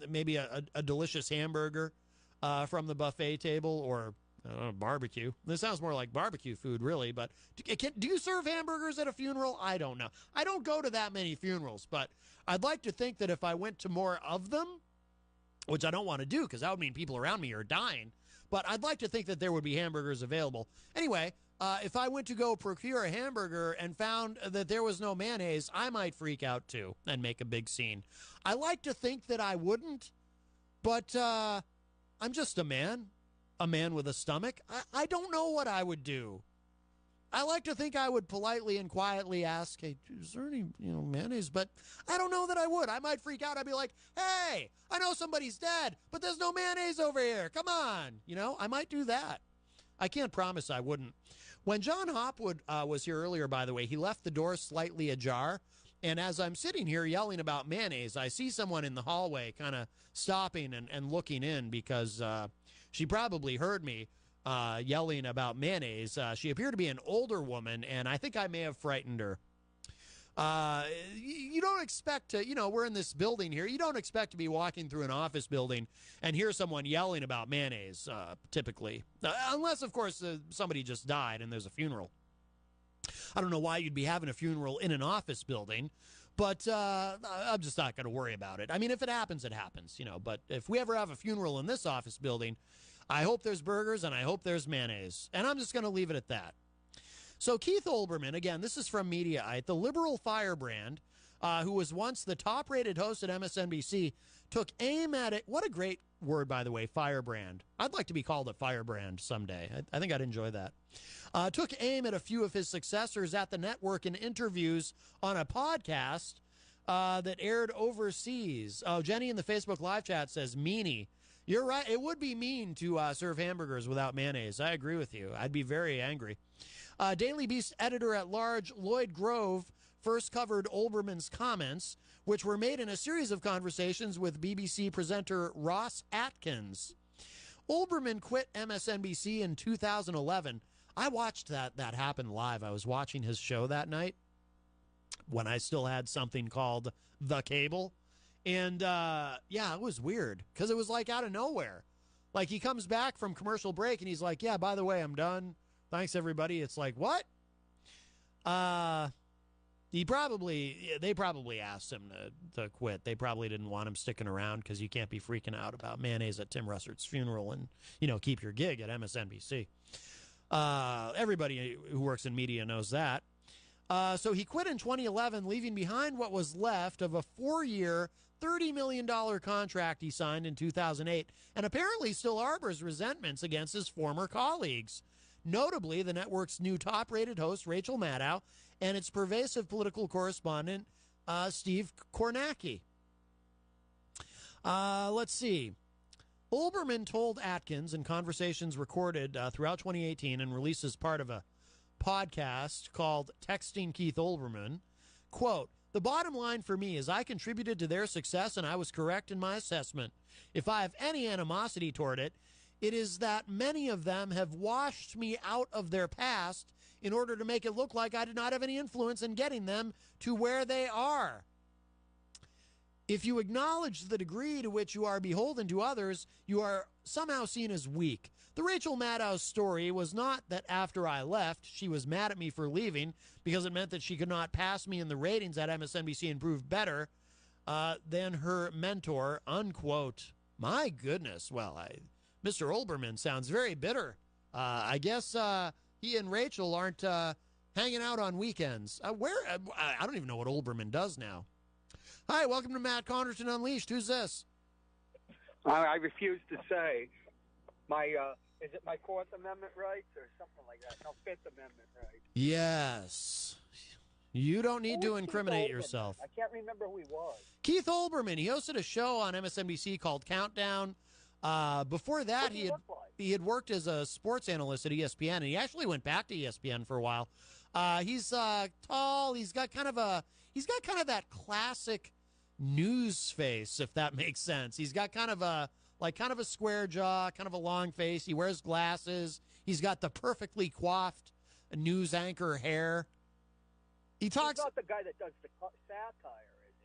maybe a delicious hamburger from the buffet table, or barbecue. This sounds more like barbecue food, really. But do you serve hamburgers at a funeral? I don't know. I don't go to that many funerals, but I'd like to think that if I went to more of them, which I don't want to do because that would mean people around me are dying, but I'd like to think that there would be hamburgers available. Anyway, if I went to go procure a hamburger and found that there was no mayonnaise, I might freak out too and make a big scene. I like to think that I wouldn't, but I'm just a man with a stomach. I don't know what I would do. I like to think I would politely and quietly ask, hey, is there any, mayonnaise? But I don't know that I would. I might freak out. I'd be like, hey, I know somebody's dead, but there's no mayonnaise over here. Come on. I might do that. I can't promise I wouldn't. When John Hopwood was here earlier, by the way, he left the door slightly ajar. And as I'm sitting here yelling about mayonnaise, I see someone in the hallway kind of stopping and looking in, because she probably heard me yelling about mayonnaise. She appeared to be an older woman, and I think I may have frightened her. You don't expect to, we're in this building here. You don't expect to be walking through an office building and hear someone yelling about mayonnaise, typically. Unless, of course, somebody just died and there's a funeral. I don't know why you'd be having a funeral in an office building, but I'm just not going to worry about it. I mean, if it happens, it happens, But if we ever have a funeral in this office building, I hope there's burgers and I hope there's mayonnaise. And I'm just going to leave it at that. So Keith Olbermann, again, this is from Mediaite, the liberal firebrand, who was once the top-rated host at MSNBC, took aim at it. What a great word, by the way, firebrand. I'd like to be called a firebrand someday. I think I'd enjoy that. Took aim at a few of his successors at the network in interviews on a podcast that aired overseas. Oh, Jenny in the Facebook live chat says, meanie. You're right. It would be mean to serve hamburgers without mayonnaise. I agree with you. I'd be very angry. Daily Beast editor-at-large Lloyd Grove first covered Olbermann's comments, which were made in a series of conversations with BBC presenter Ross Atkins. Olbermann quit MSNBC in 2011. I watched that happen live. I was watching his show that night when I still had something called The Cable. And, it was weird because it was like out of nowhere. Like he comes back from commercial break and he's like, yeah, by the way, I'm done. Thanks, everybody. It's like, what? They probably asked him to quit. They probably didn't want him sticking around because you can't be freaking out about mayonnaise at Tim Russert's funeral and, keep your gig at MSNBC. Everybody who works in media knows that. So he quit in 2011, leaving behind what was left of a 4-year, $30 million contract he signed in 2008, and apparently still harbors resentments against his former colleagues. Notably, the network's new top-rated host, Rachel Maddow, and its pervasive political correspondent, Steve Kornacki. Let's see. Olbermann told Atkins in conversations recorded throughout 2018 and released as part of a podcast called Texting Keith Olbermann, quote, the bottom line for me is I contributed to their success and I was correct in my assessment. If I have any animosity toward it, it is that many of them have washed me out of their past in order to make it look like I did not have any influence in getting them to where they are. If you acknowledge the degree to which you are beholden to others, you are somehow seen as weak. The Rachel Maddow's story was not that after I left, she was mad at me for leaving because it meant that she could not pass me in the ratings at MSNBC and prove better than her mentor, unquote. My goodness. Well, Mr. Olbermann sounds very bitter. I guess he and Rachel aren't hanging out on weekends. I don't even know what Olbermann does now. Hi, welcome to Matt Connarton Unleashed. Who's this? I refuse to say. Is it my Fourth Amendment rights or something like that? No, Fifth Amendment rights. Yes. You don't need to incriminate yourself. I can't remember who he was. Keith Olbermann. He hosted a show on MSNBC called Countdown. Before that, he had worked as a sports analyst at ESPN, and he actually went back to ESPN for a while. He's tall. He's got kind of that classic news face, if that makes sense. He's got kind of a square jaw, kind of a long face. He wears glasses. He's got the perfectly coiffed news anchor hair. He's not the guy that does the satire, is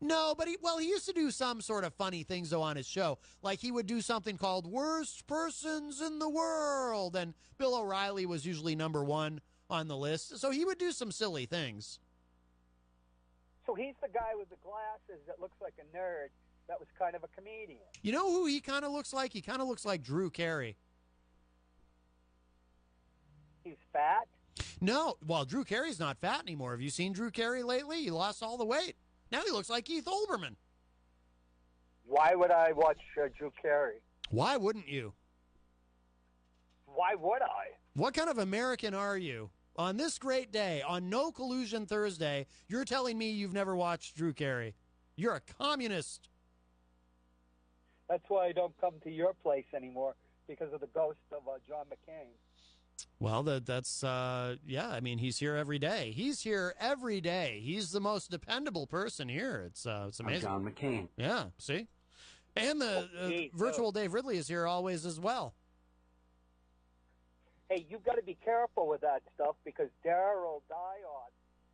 he? No, but he used to do some sort of funny things, though, on his show. Like, he would do something called Worst Persons in the World, and Bill O'Reilly was usually number one on the list. So he would do some silly things. So he's the guy with the glasses that looks like a nerd that was kind of a comedian. You know who he kind of looks like? He kind of looks like Drew Carey. He's fat? No. Well, Drew Carey's not fat anymore. Have you seen Drew Carey lately? He lost all the weight. Now he looks like Keith Olbermann. Why would I watch Drew Carey? Why wouldn't you? Why would I? What kind of American are you? On this great day, on No Collusion Thursday, you're telling me you've never watched Drew Carey. You're a communist. That's why I don't come to your place anymore, because of the ghost of John McCain. Well, that's yeah, I mean, he's here every day. He's here every day. He's the most dependable person here. It's amazing. I'm John McCain. Yeah, see? And the virtual Dave Ridley is here always as well. Hey, you've got to be careful with that stuff, because Darryl Dion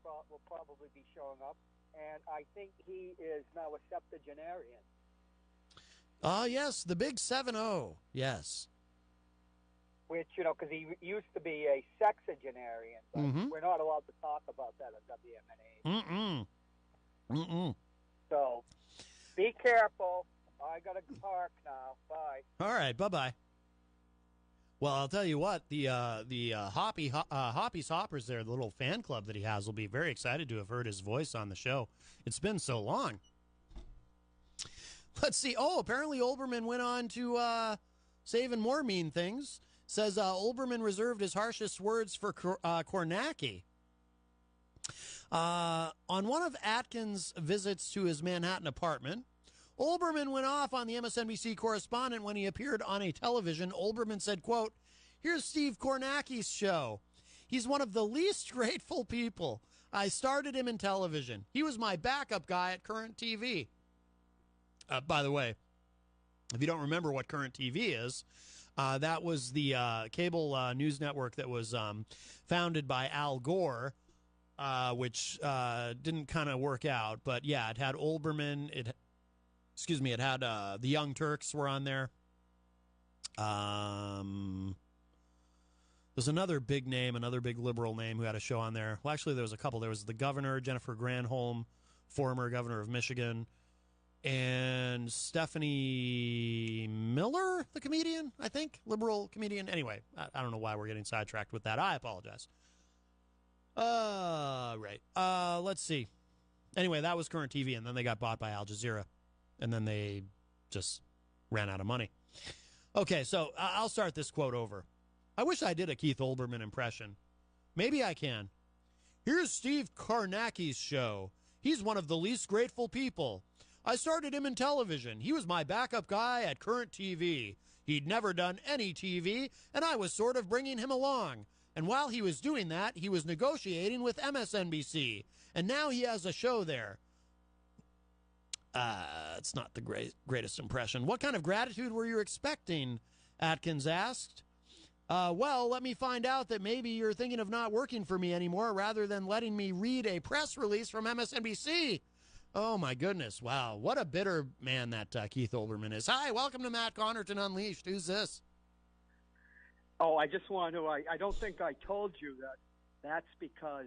will probably be showing up, and I think he is now a septuagenarian. Yes, the big 7-0, yes. Which, because he used to be a sexagenarian, but we're not allowed to talk about that at WMNA. Mm-mm. So, be careful. I got to park now. Bye. All right, bye-bye. Well, I'll tell you what, the Hoppy's Hoppers there, the little fan club that he has, will be very excited to have heard his voice on the show. It's been so long. Let's see. Oh, apparently Olbermann went on to say even more mean things. Says Olbermann reserved his harshest words for Kornacki. On one of Atkins' visits to his Manhattan apartment, Olbermann went off on the MSNBC correspondent when he appeared on a television. Olbermann said, quote, "Here's Steve Kornacki's show. He's one of the least grateful people. I started him in television. He was my backup guy at Current TV." By the way, if you don't remember what Current TV is, that was the cable news network that was founded by Al Gore, which didn't kind of work out. But, yeah, it had Olbermann. It had the Young Turks were on there. There's another big name, another big liberal name who had a show on there. Well, actually, there was a couple. There was the governor, Jennifer Granholm, former governor of Michigan, and Stephanie Miller, the comedian, I think, liberal comedian. Anyway, I don't know why we're getting sidetracked with that. I apologize. Right. Let's see. Anyway, that was Current TV, and then they got bought by Al Jazeera, and then they just ran out of money. Okay, so I'll start this quote over. I wish I did a Keith Olbermann impression. Maybe I can. Here's Steve Kornacki's show. He's one of the least grateful people. I started him in television. He was my backup guy at Current TV. He'd never done any TV, and I was sort of bringing him along. And while he was doing that, he was negotiating with MSNBC. And now he has a show there. It's not the greatest impression. What kind of gratitude were you expecting? Atkins asked. Well, let me find out that maybe you're thinking of not working for me anymore rather than letting me read a press release from MSNBC. Oh, my goodness. Wow. What a bitter man that Keith Olbermann is. Hi, welcome to Matt Connarton Unleashed. Who's this? Oh, I just want to, I don't think I told you that. That's because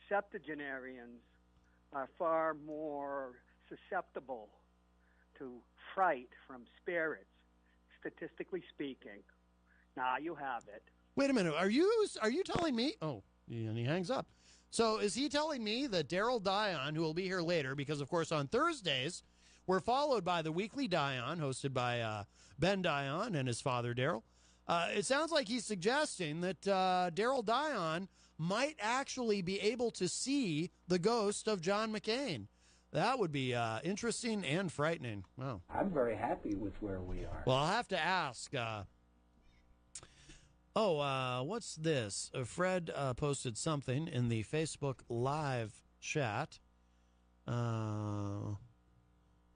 septuagenarians are far more susceptible to fright from spirits, statistically speaking. Now you have it. Wait a minute. Are you telling me? Oh, and he hangs up. So is he telling me that Darryl Dion, who will be here later, because, of course, on Thursdays, We're followed by the Weekly Dion, hosted by Ben Dion and his father, Darryl. It sounds like he's suggesting that Darryl Dion might actually be able to see the ghost of John McCain. That would be interesting and frightening. Wow. I'm very happy with where we are. Well, I'll have to ask. What's this? Fred posted something in the Facebook Live chat.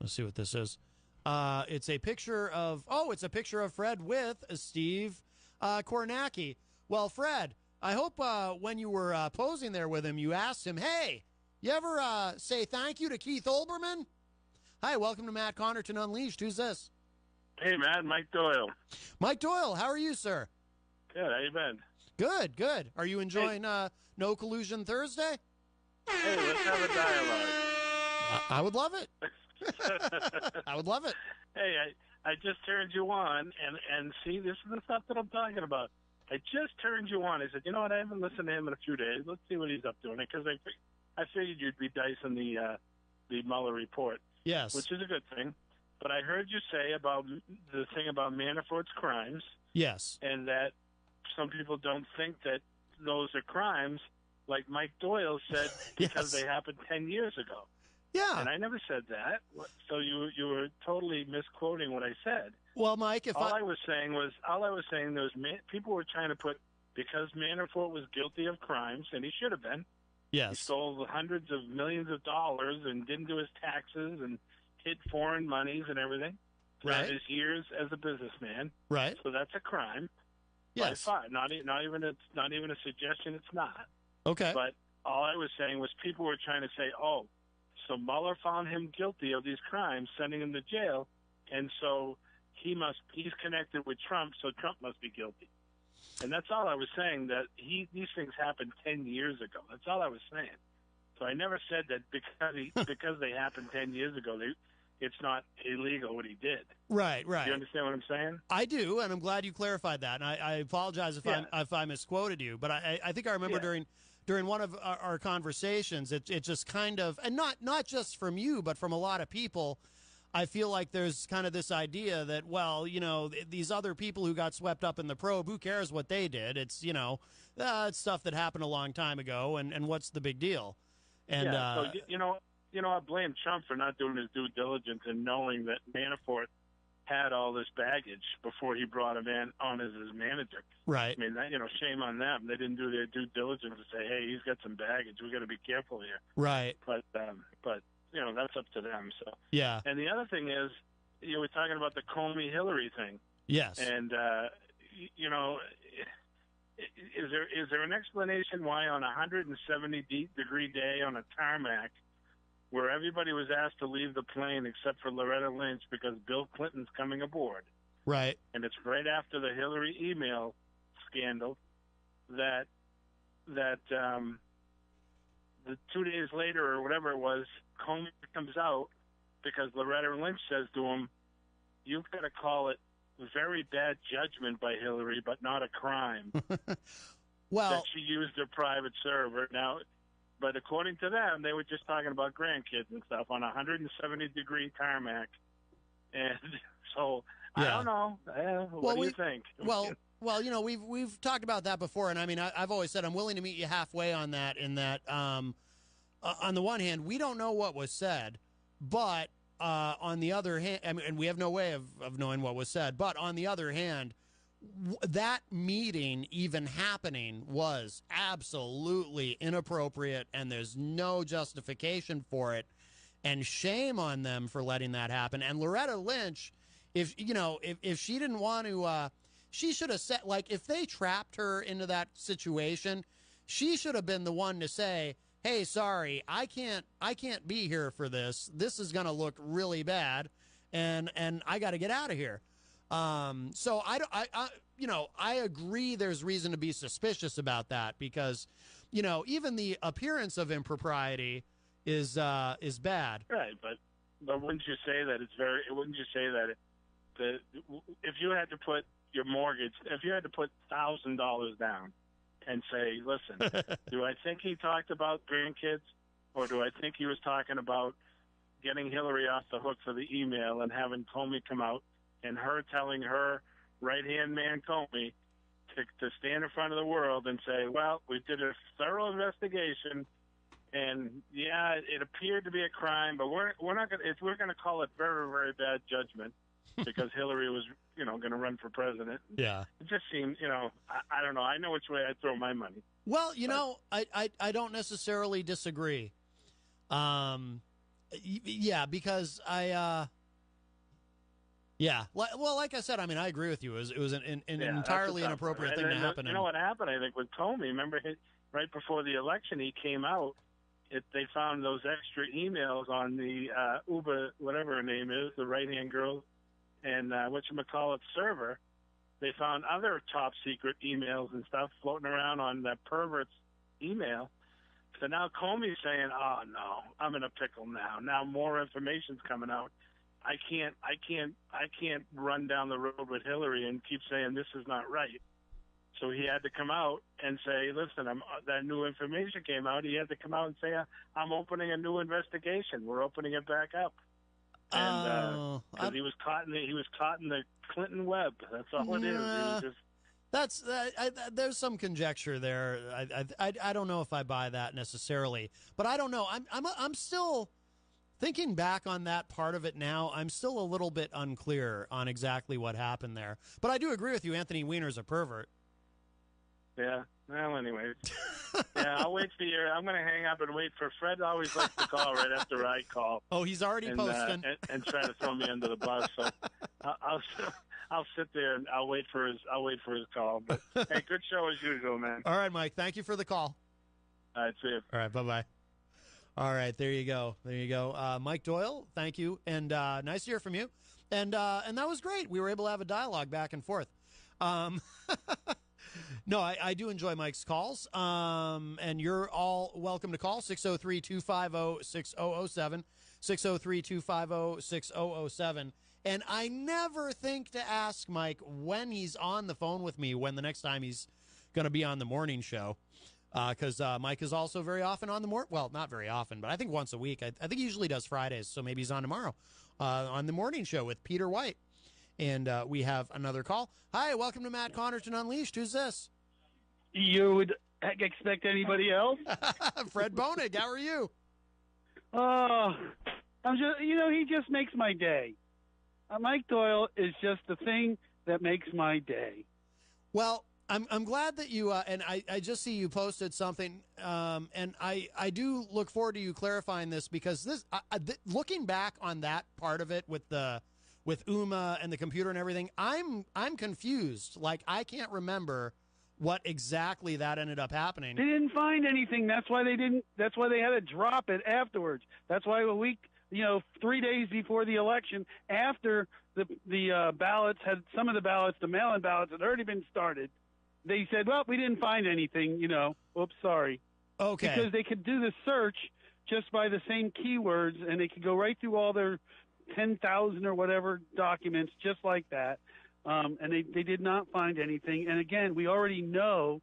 Let's see what this is. It's a picture of Fred with Steve Kornacki. Well, Fred, I hope when you were posing there with him, you asked him, hey, you ever say thank you to Keith Olbermann? Hi, welcome to Matt Connarton Unleashed. Who's this? Hey, Matt, Mike Doyle. Mike Doyle, how are you, sir? Good, how you been? Good, good. Are you enjoying No Collusion Thursday? Hey, let's have a dialogue. I would love it. I would love it. Hey, I just turned you on, and see, this is the stuff that I'm talking about. I just turned you on. I said, you know what, I haven't listened to him in a few days. Let's see what he's up to. Because I figured you'd be dicing the Mueller report. Yes. Which is a good thing. But I heard you say about the thing about Manafort's crimes. Yes. And that some people don't think that those are crimes, like Mike Doyle said, because they happened 10 years ago. Yeah. And I never said that. So you were totally misquoting what I said. Well, Mike, all I was saying was people were trying to put, because Manafort was guilty of crimes, and he should have been. Yes. He stole hundreds of millions of dollars and didn't do his taxes and hid foreign monies and everything. Right. His years as a businessman. Right. So that's a crime. Yes. Fine. Not even a suggestion. It's not. Okay. But all I was saying was people were trying to say, oh, so Mueller found him guilty of these crimes, sending him to jail, and so he's connected with Trump, so Trump must be guilty. And that's all I was saying, that these things happened 10 years ago. That's all I was saying. So I never said that because they happened 10 years ago, it's not illegal what he did. Right, right. Do you understand what I'm saying? I do, and I'm glad you clarified that. And I apologize if I misquoted you, but I think I remember during one of our conversations, it just kind of, and not just from you, but from a lot of people, I feel like there's kind of this idea that, well, you know, these other people who got swept up in the probe, who cares what they did? It's, you know, it's stuff that happened a long time ago, and what's the big deal? And so, you know, I blame Trump for not doing his due diligence and knowing that Manafort had all this baggage before he brought him on as his manager. Right. I mean, shame on them. They didn't do their due diligence to say, hey, he's got some baggage. We got to be careful here. Right. But you know, that's up to them. So yeah. And the other thing is, you were talking about the Comey-Hillary thing. Yes. And you know, is there an explanation why on a 170-degree day on a tarmac, where everybody was asked to leave the plane except for Loretta Lynch because Bill Clinton's coming aboard? Right. And it's right after the Hillary email scandal that the 2 days later or whatever it was, Comey comes out because Loretta Lynch says to him, you've got to call it very bad judgment by Hillary, but not a crime. Well, that she used her private server. Now, but according to them, they were just talking about grandkids and stuff on a 170-degree tarmac. And so, I don't know. What do you think? Well, you know, we've talked about that before, and I mean, I've always said I'm willing to meet you halfway on that. In that, on the one hand, we don't know what was said, but on the other hand, I mean, and we have no way of knowing what was said. But on the other hand, that meeting even happening was absolutely inappropriate, and there's no justification for it. And shame on them for letting that happen. And Loretta Lynch, if she didn't want to. She should have said, like, if they trapped her into that situation, she should have been the one to say, hey, sorry, I can't be here for this. This is going to look really bad, and I got to get out of here. So I agree there's reason to be suspicious about that because, you know, even the appearance of impropriety is bad. Right, but wouldn't you say that wouldn't you say that if you had to put your mortgage, if you had to put $1,000 down and say, listen, do I think he talked about grandkids, or do I think he was talking about getting Hillary off the hook for the email and having Comey come out and her telling her right-hand man Comey to stand in front of the world and say, well, we did a thorough investigation, and yeah, it appeared to be a crime, but we're not going to, we're going to call it very, very bad judgment because Hillary was, going to run for president. Yeah. It just seemed, I don't know. I know which way I'd throw my money. Well, I don't necessarily disagree. Yeah, because well, like I said, I mean, I agree with you. It was an entirely inappropriate thing to happen. You know what happened, I think, with Comey? Remember, right before the election, he came out. They found those extra emails on the Uber, whatever her name is, the right-hand girl, and whatchamacallit server. They found other top-secret emails and stuff floating around on that pervert's email. So now Comey's saying, oh, no, I'm in a pickle now. Now more information's coming out. I can't run down the road with Hillary and keep saying this is not right. So he had to come out and say, listen, that new information came out. He had to come out and say, I'm opening a new investigation. We're opening it back up. And because he was caught in the Clinton web. That's all it is. It was just, there's some conjecture there. I don't know if I buy that necessarily, but I don't know. I'm still thinking back on that part of it now. I'm still a little bit unclear on exactly what happened there. But I do agree with you. Anthony Weiner's a pervert. Yeah. Well, anyway. Yeah, I'll wait for I'm going to hang up and wait for Fred. Always likes to call right after I call. Oh, he's already posting and try to throw me under the bus. So I'll sit there and I'll wait for his call. But hey, good show as usual, man. All right, Mike. Thank you for the call. All right, see you. All right, bye-bye. All right, there you go. Mike Doyle, thank you, and nice to hear from you. And that was great. We were able to have a dialogue back and forth. No, I do enjoy Mike's calls, and you're all welcome to call 603-250-6007, 603-250-6007. And I never think to ask Mike when he's on the phone with me, when the next time he's going to be on the morning show. Because Mike is also very often on the morning. Well, not very often, but I think once a week. I think he usually does Fridays, so maybe he's on tomorrow on the morning show with Peter White. And we have another call. Hi, welcome to Matt Connarton Unleashed. Who's this? You would expect anybody else? Fred Boenig, how are you? Oh, I'm just, he just makes my day. Mike Doyle is just the thing that makes my day. Well, I'm glad that you and I just see you posted something, and I do look forward to you clarifying this, because this looking back on that part of it with Uma and the computer and everything, I'm confused. Like, I can't remember what exactly that ended up happening. They didn't find anything. That's why they didn't. That's why they had to drop it afterwards. That's why a week, 3 days before the election, after the ballots had, some of the ballots, the mail-in ballots had already been started, they said, well, we didn't find anything, Oops, sorry. Okay. Because they could do the search just by the same keywords, and they could go right through all their 10,000 or whatever documents just like that. And they did not find anything. And again, we already know,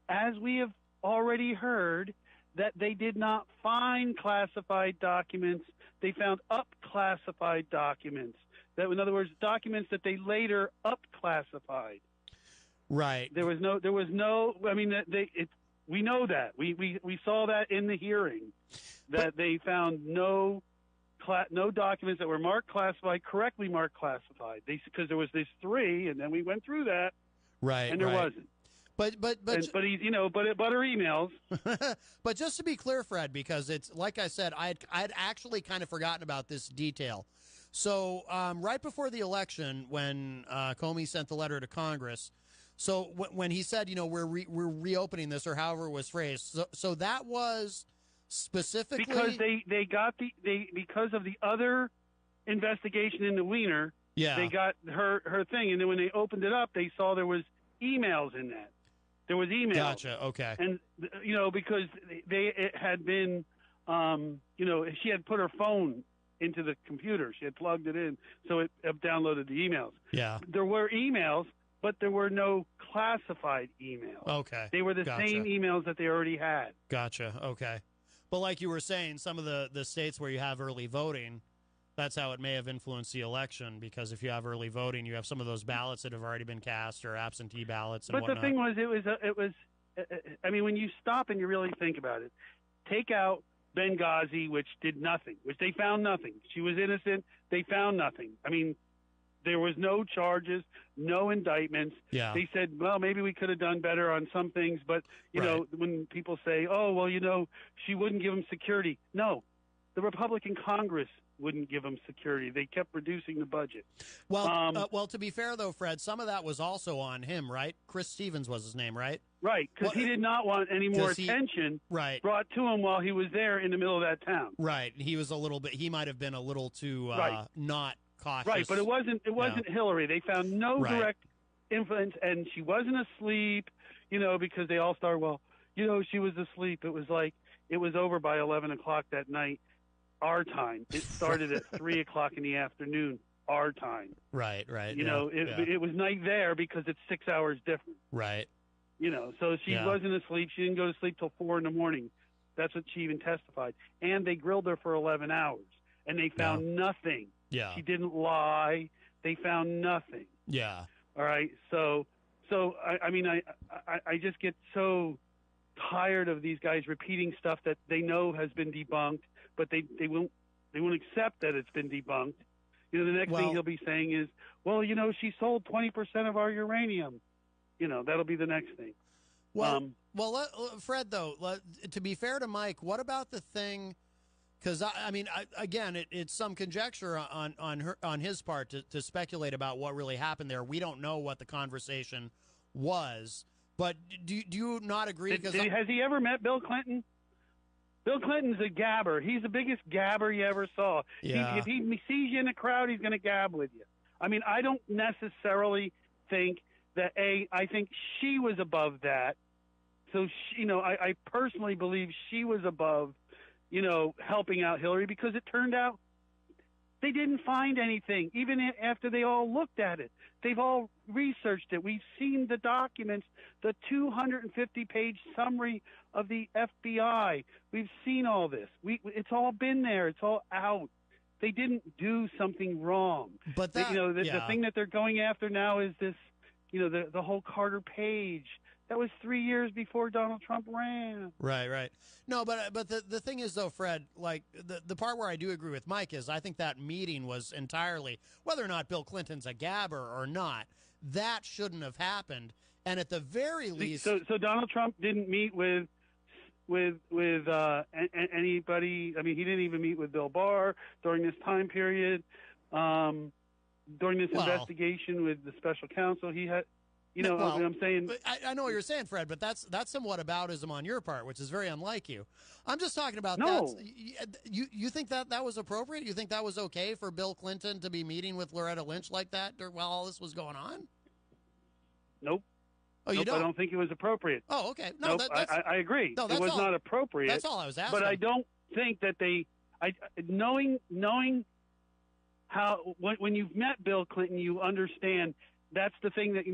as we have already heard, that they did not find classified documents. They found up-classified documents. That, in other words, documents that they later up-classified. Right. There was no. I mean, we know that. We saw that in the hearing, that they found no documents that were marked classified, correctly marked classified. Because there was this 3, and then we went through that. Right. And there wasn't. But he's but our emails. But just to be clear, Fred, because it's like I said, I'd actually kind of forgotten about this detail. So right before the election, when Comey sent the letter to Congress. So when he said, we're reopening this, or however it was phrased, so that was specifically because they got because of the other investigation into Weiner. Yeah, they got her thing, and then when they opened it up, they saw there was emails in that. There was emails. Gotcha. Okay. And because it had been, she had put her phone into the computer. She had plugged it in, so it downloaded the emails. Yeah. There were emails, but there were no classified emails. Okay. They were the same emails that they already had. Gotcha. Okay. But like you were saying, some of the states where you have early voting, That's how it may have influenced the election, because if you have early voting, you have some of those ballots that have already been cast or absentee ballots and whatnot. But the thing was, it was. I mean, when you stop and you really think about it, take out Benghazi, which did nothing, which they found nothing. She was innocent. They found nothing. I mean, there was no charges, no indictments. Yeah. They said, well, maybe we could have done better on some things. But, you know, when people say, oh, well, you know, she wouldn't give them security. No, the Republican Congress wouldn't give them security. They kept reducing the budget. Well, well, to be fair, though, Fred, some of that was also on him, right? Chris Stevens was his name, right? Right, because he did not want any more attention brought to him while he was there in the middle of that town. Right. He was a little bit, he might have been a little too not cautious. Right, but it wasn't Hillary. They found no direct influence, and she wasn't asleep, you know, because they all started, well, you know, she was asleep. It was like, it was over by 11 o'clock that night, our time. It started at 3 o'clock in the afternoon, our time. Right. You know, it was night there because it's 6 hours different. Right. You know, so she wasn't asleep. She didn't go to sleep till 4 in the morning. That's what she even testified. And they grilled her for 11 hours, and they found nothing. Yeah. She didn't lie. They found nothing. Yeah. All right. So I mean, I just get so tired of these guys repeating stuff that they know has been debunked, but they won't accept that it's been debunked. You know, the next thing he'll be saying is, well, you know, she sold 20% of our uranium. You know, that'll be the next thing. Well, Fred, though, to be fair to Mike, what about the thing? Because I mean, again, it's some conjecture on his part to speculate about what really happened there. We don't know what the conversation was, but do you not agree? Has he ever met Bill Clinton? Bill Clinton's a gabber. He's the biggest gabber you ever saw. Yeah. If he sees you in a crowd, he's going to gab with you. I mean, I don't necessarily think that I think she was above that. So, you know, I personally believe she was above, you know, helping out Hillary, because it turned out they didn't find anything, even after they all looked at it. They've all researched it. We've seen the documents, the 250-page summary of the FBI. We've seen all this. It's all been there. It's all out. They didn't do something wrong. But you know, the thing that they're going after now is this, you know, the whole Carter Page. That was 3 years before Donald Trump ran. Right. No, but the thing is, though, Fred, like the part where I do agree with Mike is I think that meeting was entirely, whether or not Bill Clinton's a gabber or not, that shouldn't have happened. And at the very least, so Donald Trump didn't meet with anybody. I mean, he didn't even meet with Bill Barr during this time period. During this investigation with the special counsel, he had. You know what I'm saying? I know what you're saying, Fred, but that's somewhat aboutism on your part, which is very unlike you. I'm just talking about no. You think that was appropriate? You think that was okay for Bill Clinton to be meeting with Loretta Lynch like that while all this was going on? Nope. Oh, you don't? I don't think it was appropriate. Oh, okay. No, nope, I agree. No, it was not appropriate. That's all I was asking. But I don't think that knowing how when you've met Bill Clinton, you understand. That's the thing that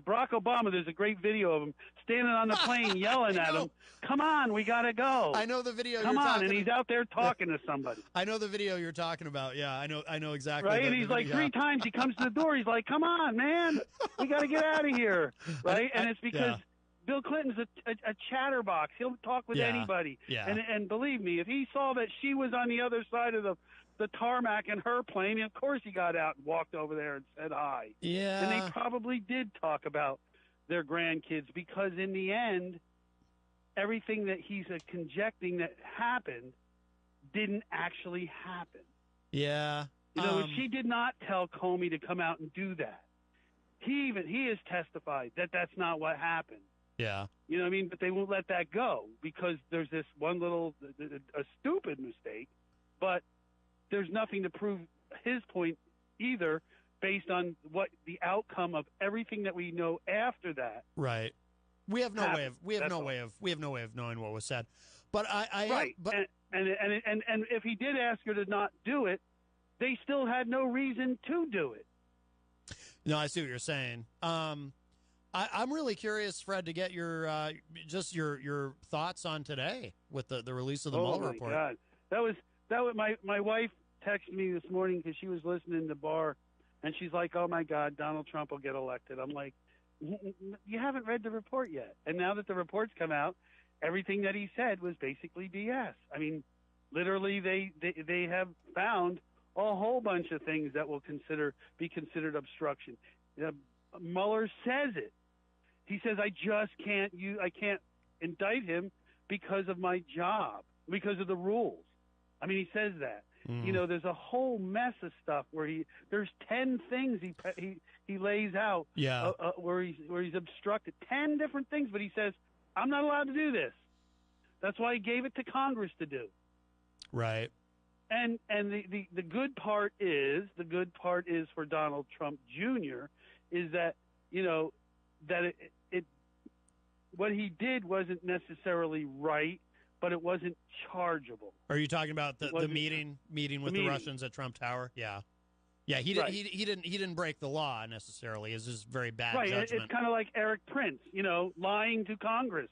Barack Obama, there's a great video of him standing on the plane yelling at him, come on, we got to go. I know the video Come on, and he's out there talking to somebody. I know the video you're talking about. Yeah, I know exactly. Right, and he's like 3 times he comes to the door, he's like, come on, man, we got to get out of here. Right, and it's because Bill Clinton's a chatterbox. He'll talk with anybody. Yeah. And believe me, if he saw that she was on the other side of the tarmac in her plane, of course he got out and walked over there and said hi. Yeah. And they probably did talk about their grandkids, because in the end, everything that he's conjecturing that happened didn't actually happen. Yeah. You know, she did not tell Comey to come out and do that. He has testified that that's not what happened. Yeah. You know what I mean? But they won't let that go because there's this one little, a stupid mistake, but there's nothing to prove his point either, based on what the outcome of everything that we know after that. Right. We have no way of knowing what was said. But and if he did ask her to not do it, they still had no reason to do it. No, I see what you're saying. I'm really curious, Fred, to get your thoughts on today with the release of the Mueller report. Oh my God, my wife texted me this morning because she was listening to the bar, and she's like, "Oh my God, Donald Trump will get elected." I'm like, "You haven't read the report yet." And now that the report's come out, everything that he said was basically BS. I mean, literally, they have found a whole bunch of things that will be considered obstruction. Mueller says it. He says, I can't indict him because of my job, because of the rules. I mean, he says that. You know, there's a whole mess of stuff where there's 10 things he lays out where he's obstructed 10 different things, but he says, I'm not allowed to do this. That's why he gave it to Congress to do. Right. And the good part is for Donald Trump Jr. is that, you know, that it what he did wasn't necessarily right, but it wasn't chargeable. Are you talking about the meeting with the Russians at Trump Tower? Yeah. Yeah, he didn't break the law necessarily. It's just very bad judgment. It's kind of like Eric Prince, you know, lying to Congress.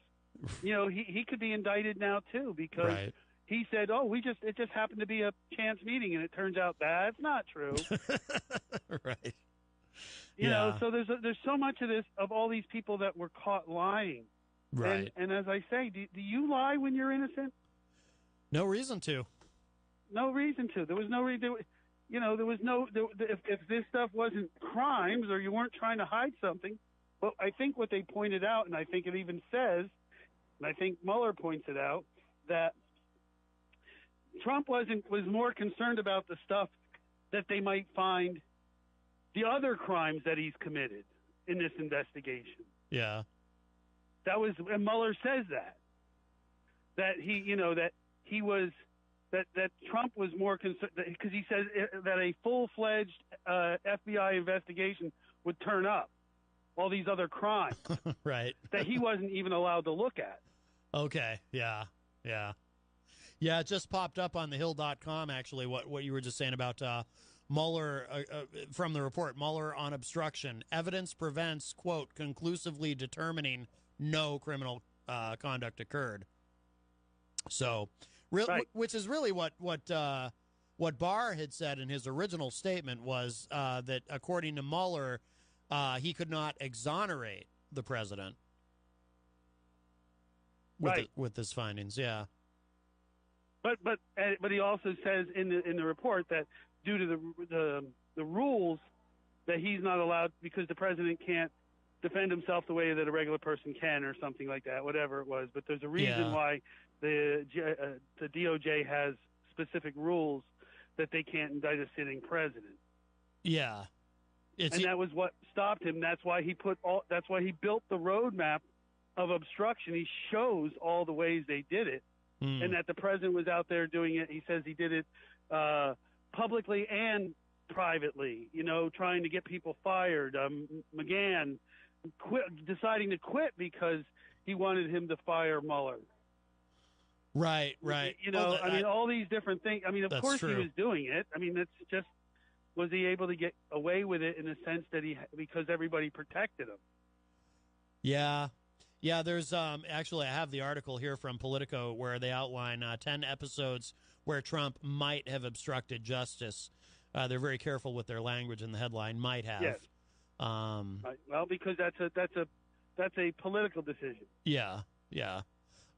You know, he could be indicted now too because he said, "Oh, it just happened to be a chance meeting," and it turns out that's not true. Right. You know, so there's so much of this, of all these people that were caught lying. Right. And as I say, do you lie when you're innocent? No reason to. No reason to. There was no reason. You know, there was no. If this stuff wasn't crimes or you weren't trying to hide something, but I think what they pointed out, and I think it even says, and I think Mueller points it out, that Trump was more concerned about the stuff that they might find, the other crimes that he's committed in this investigation. Yeah. And Mueller says that Trump was more concerned because he says that a full-fledged FBI investigation would turn up all these other crimes right that he wasn't even allowed to look at. Okay. Yeah. It just popped up on thehill.com actually what you were just saying about Mueller from the report. Mueller on obstruction. Evidence prevents, quote, conclusively determining no criminal conduct occurred. So, which is really what Barr had said in his original statement was that according to Mueller, he could not exonerate the president with his findings. Yeah. But he also says in the report that due to the rules that he's not allowed because the president can't defend himself the way that a regular person can or something like that, whatever it was. But there's a reason why the DOJ has specific rules that they can't indict a sitting president. Yeah. And that was what stopped him. That's why he built the roadmap of obstruction. He shows all the ways they did it. And that the president was out there doing it. He says he did it publicly and privately, you know, trying to get people fired. McGahn deciding to quit because he wanted him to fire Mueller. Right. You know, I mean, all these different things. I mean, of course he was doing it. I mean, that's just, was he able to get away with it in the sense that because everybody protected him? Yeah. Yeah, there's actually I have the article here from Politico where they outline 10 episodes where Trump might have obstructed justice. They're very careful with their language in the headline. Might have. Yes. Well, because that's a political decision. Yeah.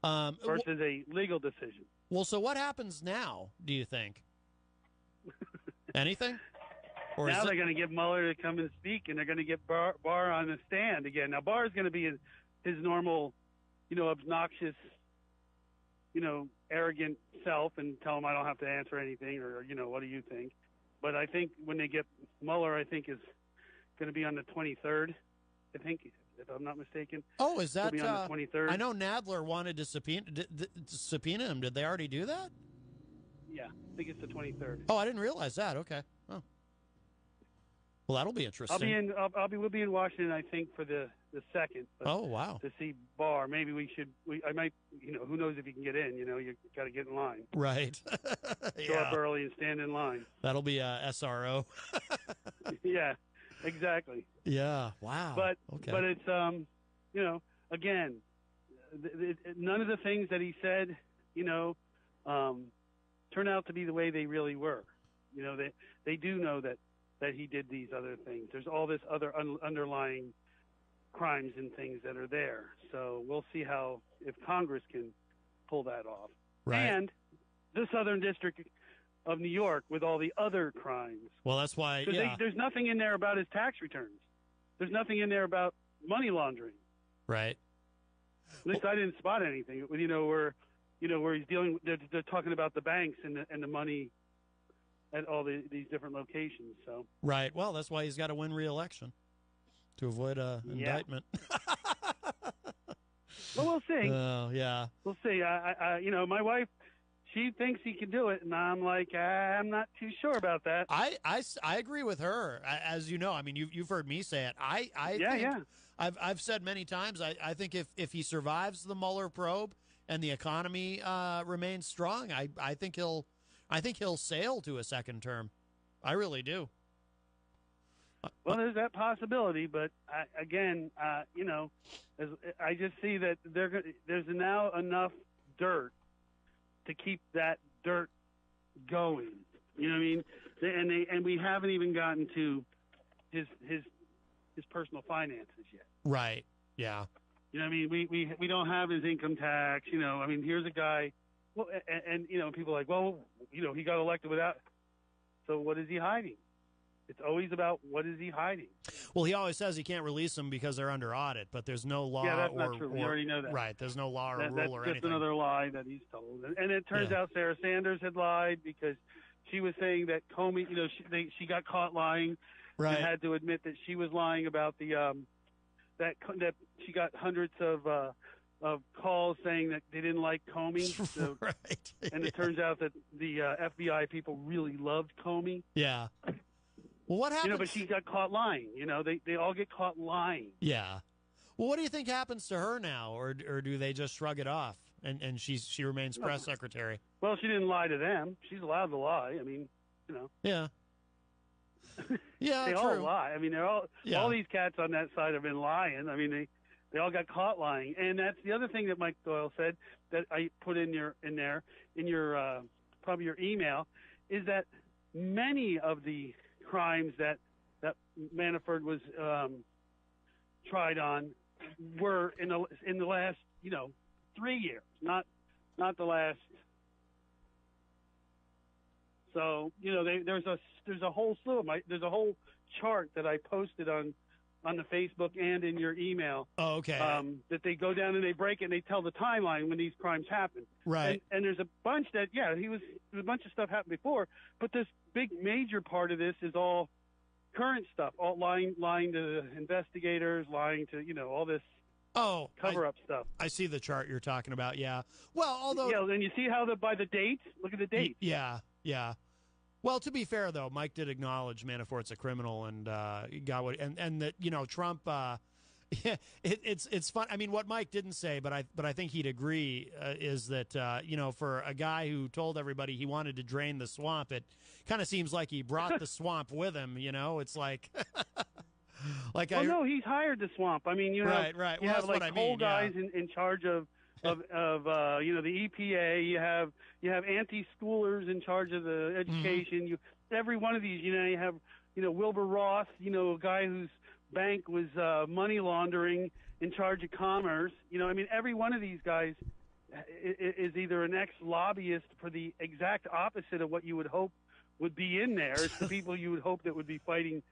Versus a legal decision. Well, so what happens now? Do you think? Anything? Or now they're going to get Mueller to come and speak, and they're going to get Barr on the stand again. Now Barr is going to be his normal, you know, obnoxious, you know, arrogant self and tell him I don't have to answer anything or, you know, what do you think? But I think when they get Mueller, I think is going to be on the 23rd, I think, if I'm not mistaken. Oh, is that? It'll be on the 23rd. I know Nadler wanted to subpoena him. Did they already do that? Yeah, I think it's the 23rd. Oh, I didn't realize that. Okay. Oh. Well, that'll be interesting. We'll be in Washington, I think, for the 2nd. Oh, wow. To see Barr. Maybe I might, you know, who knows if you can get in, you know, you got to get in line. Right. Show up early and stand in line. That'll be SRO. Yeah, exactly. Yeah, wow. But it's, you know, again, none of the things that he said, you know, turn out to be the way they really were. You know, they do know that he did these other things. There's all this other underlying crimes and things that are there. So we'll see if Congress can pull that off. Right. And the Southern District of New York with all the other crimes. Well, that's why, there's nothing in there about his tax returns. There's nothing in there about money laundering. Right. At least I didn't spot anything. Where he's dealing. They're talking about the banks and the money at all these different locations. So. Right. Well, that's why he's got to win re-election to avoid indictment. Well, we'll see. Yeah. We'll see. My wife, she thinks he can do it, and I'm like, I'm not too sure about that. I agree with her. As you know, I mean, you've heard me say it. I think, I've said many times, I think if he survives the Mueller probe and the economy remains strong, I think he'll sail to a second term. I really do. Well, there's that possibility, but I just see that there's now enough dirt to keep that dirt going. You know what I mean? And we haven't even gotten to his personal finances yet. Right. Yeah. You know what I mean? We don't have his income tax. You know, I mean, here's a guy. Well, and people are like, well, he got elected without. So what is he hiding? It's always about what is he hiding. Well, he always says he can't release them because they're under audit, but there's no law. Yeah, that's not true. We already know that. Right, there's no law or rule that's or just anything. another lie that he's told. And it turns out Sarah Sanders had lied because she was saying that Comey, she got caught lying, right, and had to admit that she was lying about the that she got hundreds of calls saying that they didn't like Comey. So, right. And it turns out that the FBI people really loved Comey. Yeah. Well, what happens? But she got caught lying. They all get caught lying. Yeah. Well, what do you think happens to her now, or do they just shrug it off and she remains press secretary? Well, she didn't lie to them. She's allowed to lie. I mean, Yeah. Yeah, they true. all lie. I mean, all these cats on that side have been lying. I mean, they all got caught lying, and that's the other thing that Mike Doyle said that I put in your probably your email is that many of the crimes that Manafort was tried on were in the last 3 years, not the last. So there's a whole slew of there's a whole chart that I posted on the Facebook and in your email. Oh, okay. That they go down and they break it and they tell the timeline when these crimes happen. Right. And there's a bunch that there's a bunch of stuff happened before, but this big major part of this is all current stuff, all lying to investigators, lying to all this cover-up stuff. I see the chart you're talking about. Yeah. Well, although and you see how by the dates, look at the dates. Yeah. Well, to be fair though, Mike did acknowledge Manafort's a criminal and got what and that Trump. It's fun. I mean, what Mike didn't say, but I think he'd agree is that for a guy who told everybody he wanted to drain the swamp, it kind of seems like he brought the swamp with him. It's like no, he's hired the swamp. I mean, right. You have like coal guys in charge of the EPA. You have anti-schoolers in charge of the education. Mm-hmm. Every one of these, you have Wilbur Ross, a guy whose bank was money laundering, in charge of commerce. I mean, every one of these guys is either an ex-lobbyist for the exact opposite of what you would hope would be in there. It's the people you would hope that would be fighting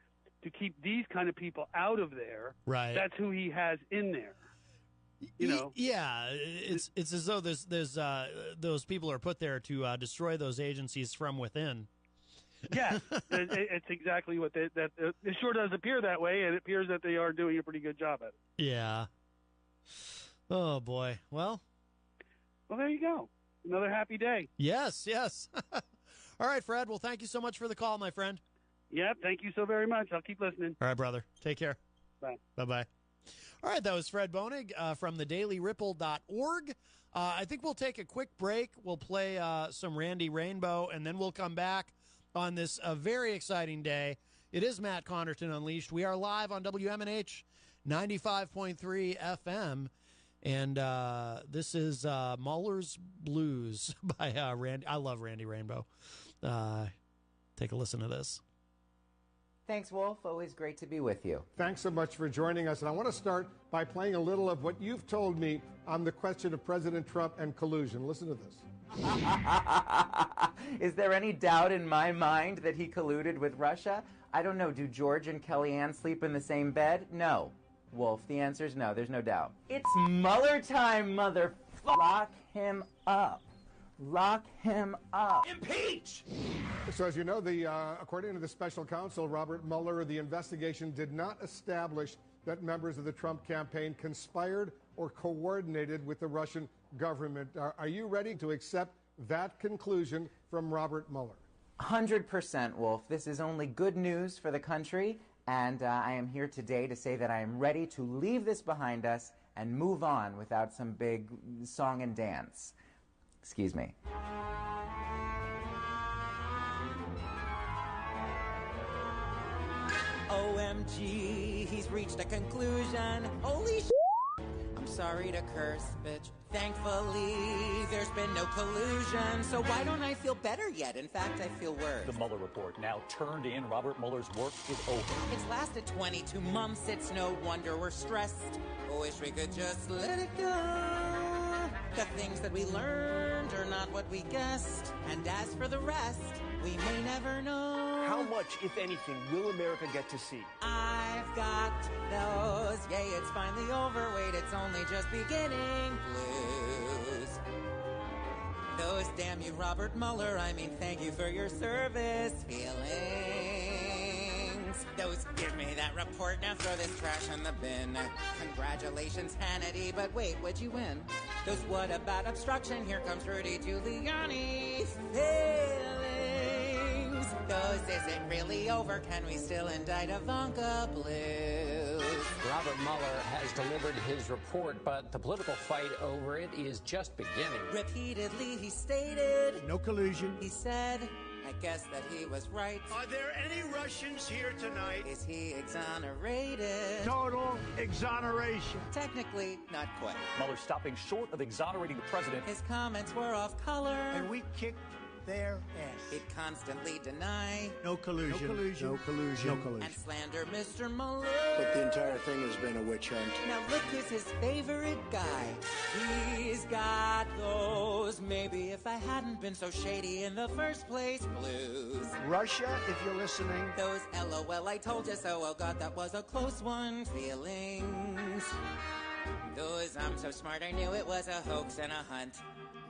to keep these kind of people out of there. Right. That's who he has in there. Yeah, it's as though there's those people are put there to destroy those agencies from within. Yeah, it's exactly what it sure does appear that way, and it appears that they are doing a pretty good job at it. Yeah. Oh boy. Well, there you go. Another happy day. Yes. All right, Fred. Well, thank you so much for the call, my friend. Yep. Thank you so very much. I'll keep listening. All right, brother. Take care. Bye. Bye-bye. All right, that was Fred Boenig from thedailyripple.org. I think we'll take a quick break. We'll play some Randy Rainbow, and then we'll come back on this very exciting day. It is Matt Connarton Unleashed. We are live on WMNH 95.3 FM. And this is Mueller's Blues by Randy. I love Randy Rainbow. Take a listen to this. Thanks, Wolf. Always great to be with you. Thanks so much for joining us. And I want to start by playing a little of what you've told me on the question of President Trump and collusion. Listen to this. Is there any doubt in my mind that he colluded with Russia? I don't know. Do George and Kellyanne sleep in the same bed? No. Wolf, the answer is no. There's no doubt. It's Mueller time, Lock him up. Lock him up. Impeach! So as you know, according to the special counsel, Robert Mueller, the investigation did not establish that members of the Trump campaign conspired or coordinated with the Russian government. Are you ready to accept that conclusion from Robert Mueller? 100%, Wolf. This is only good news for the country, and I am here today to say that I am ready to leave this behind us and move on without some big song and dance. Excuse me. OMG, he's reached a conclusion. Holy sh**. I'm sorry to curse, bitch. Thankfully, there's been no collusion. So why don't I feel better yet? In fact, I feel worse. The Mueller report now turned in. Robert Mueller's work is over. It's lasted 22 months. It's no wonder we're stressed. Wish we could just let it go. The things that we learned are not what we guessed. And as for the rest, we may never know. How much, if anything, will America get to see? I've got those. Yay, it's finally over. Wait, it's only just beginning. Blues. Those damn you, Robert Mueller. I mean, thank you for your service. Feelings. Those give me that report. Now throw this trash in the bin. Congratulations, Hannity. But wait, what'd you win? Those what about obstruction? Here comes Rudy Giuliani. Feelings. Those isn't really over. Can we still indict Ivanka? Blues. Robert Mueller has delivered his report, but the political fight over it is just beginning. Repeatedly, he stated, no collusion. He said, I guess that he was right. Are there any Russians here tonight? Is he exonerated? Total exoneration. Technically, not quite. Mueller stopping short of exonerating the president. His comments were off color. And we kicked their ass. It constantly deny. No collusion. No collusion. No collusion. No collusion. And slander Mr. Mueller. But the entire thing has been a witch hunt. Now look who's his favorite guy. He's got those. Maybe if I hadn't been so shady in the first place. Blues. Russia, if you're listening. Those LOL, I told you so. Oh God, that was a close one. Feelings. Those I'm so smart, I knew it was a hoax and a hunt.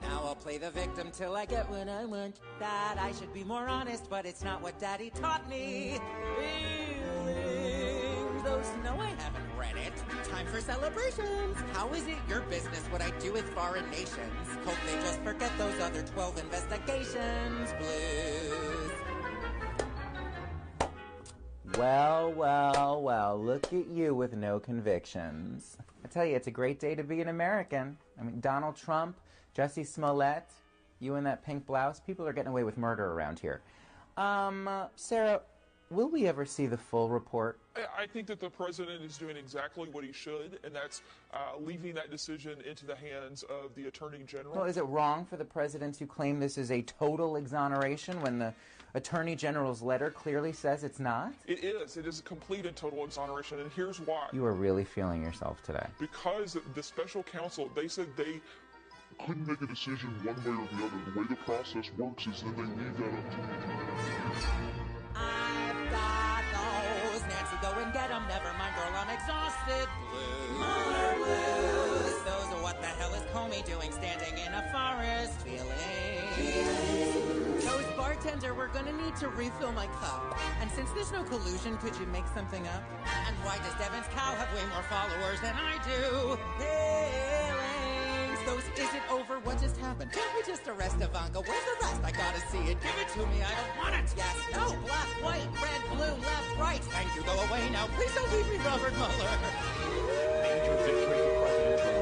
Now I'll play the victim till I get what I want. That I should be more honest, but it's not what Daddy taught me. Feelings. Those no, I haven't read it. Time for celebrations. How is it your business what I do with foreign nations? Hope they just forget those other 12 investigations. Blues. Well, look at you with no convictions. I tell you, it's a great day to be an American. I mean, Donald Trump, Jussie Smollett, you in that pink blouse, people are getting away with murder around here. Sarah, will we ever see the full report? I think that the president is doing exactly what he should, and that's leaving that decision into the hands of the attorney general. Well, is it wrong for the president to claim this is a total exoneration when the attorney general's letter clearly says it's not? It is. It is a complete and total exoneration, and here's why. You are really feeling yourself today. Because the special counsel, they said they couldn't make a decision one way or the other. The way the process works is that they leave that up to the attorney general. I've got those. Nancy, go and get them. Never mind, girl, I'm exhausted. Blues. Mueller blues. Those are what the hell is Comey doing standing in a forest? Feelings. Those bartender, we're gonna need to refill my cup. And since there's no collusion, could you make something up? And why does Devin's cow have way more followers than I do? Feelings. Those, is it over? What just happened? Can't we just arrest Ivanka? Where's the rest? I gotta see it. Give it to me. I don't want it. Yes, no, black, white, red, blue, left, right. Thank you. Go away now. Please don't leave me, Robert Mueller. Major victory for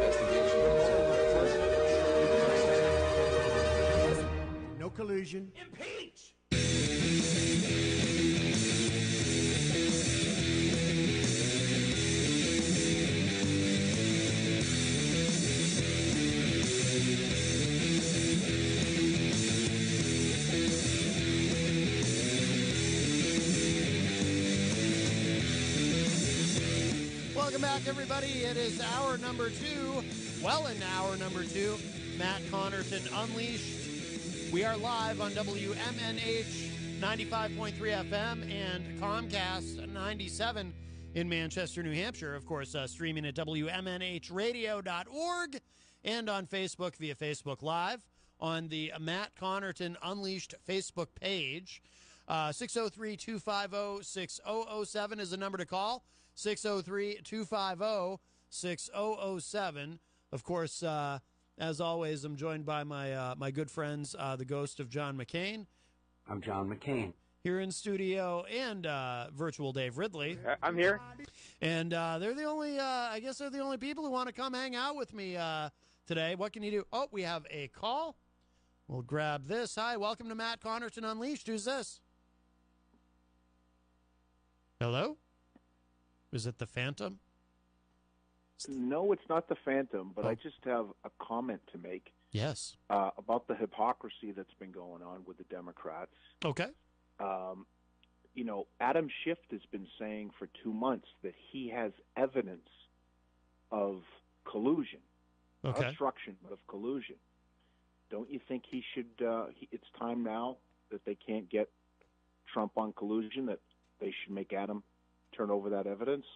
presidential investigation. No collusion. Impeach! Welcome back, everybody. It is hour number 2. Well into hour number 2. Matt Connarton Unleashed. We are live on WMNH 95.3 FM and Comcast 97 in Manchester, New Hampshire. Of course, streaming at WMNHradio.org and on Facebook via Facebook Live on the Matt Connarton Unleashed Facebook page. 603-250-6007 is the number to call. 603-250-6007. Of course, as always, I'm joined by my good friends, the ghost of John McCain. I'm John McCain. Here in studio, and virtual Dave Ridley. I'm here. And they're the only, I guess they're the only people who want to come hang out with me today. What can you do? Oh, we have a call. We'll grab this. Hi, welcome to Matt Connarton Unleashed. Who's this? Hello? Is it the Phantom? No, it's not the Phantom, but I just have a comment to make. Yes. About the hypocrisy that's been going on with the Democrats. Okay. You know, Adam Schiff has been saying for 2 months that he has evidence of collusion. Okay. Not obstruction, but of collusion. Don't you think he should, it's time now that they can't get Trump on collusion, that they should make Adam turn over that evidence?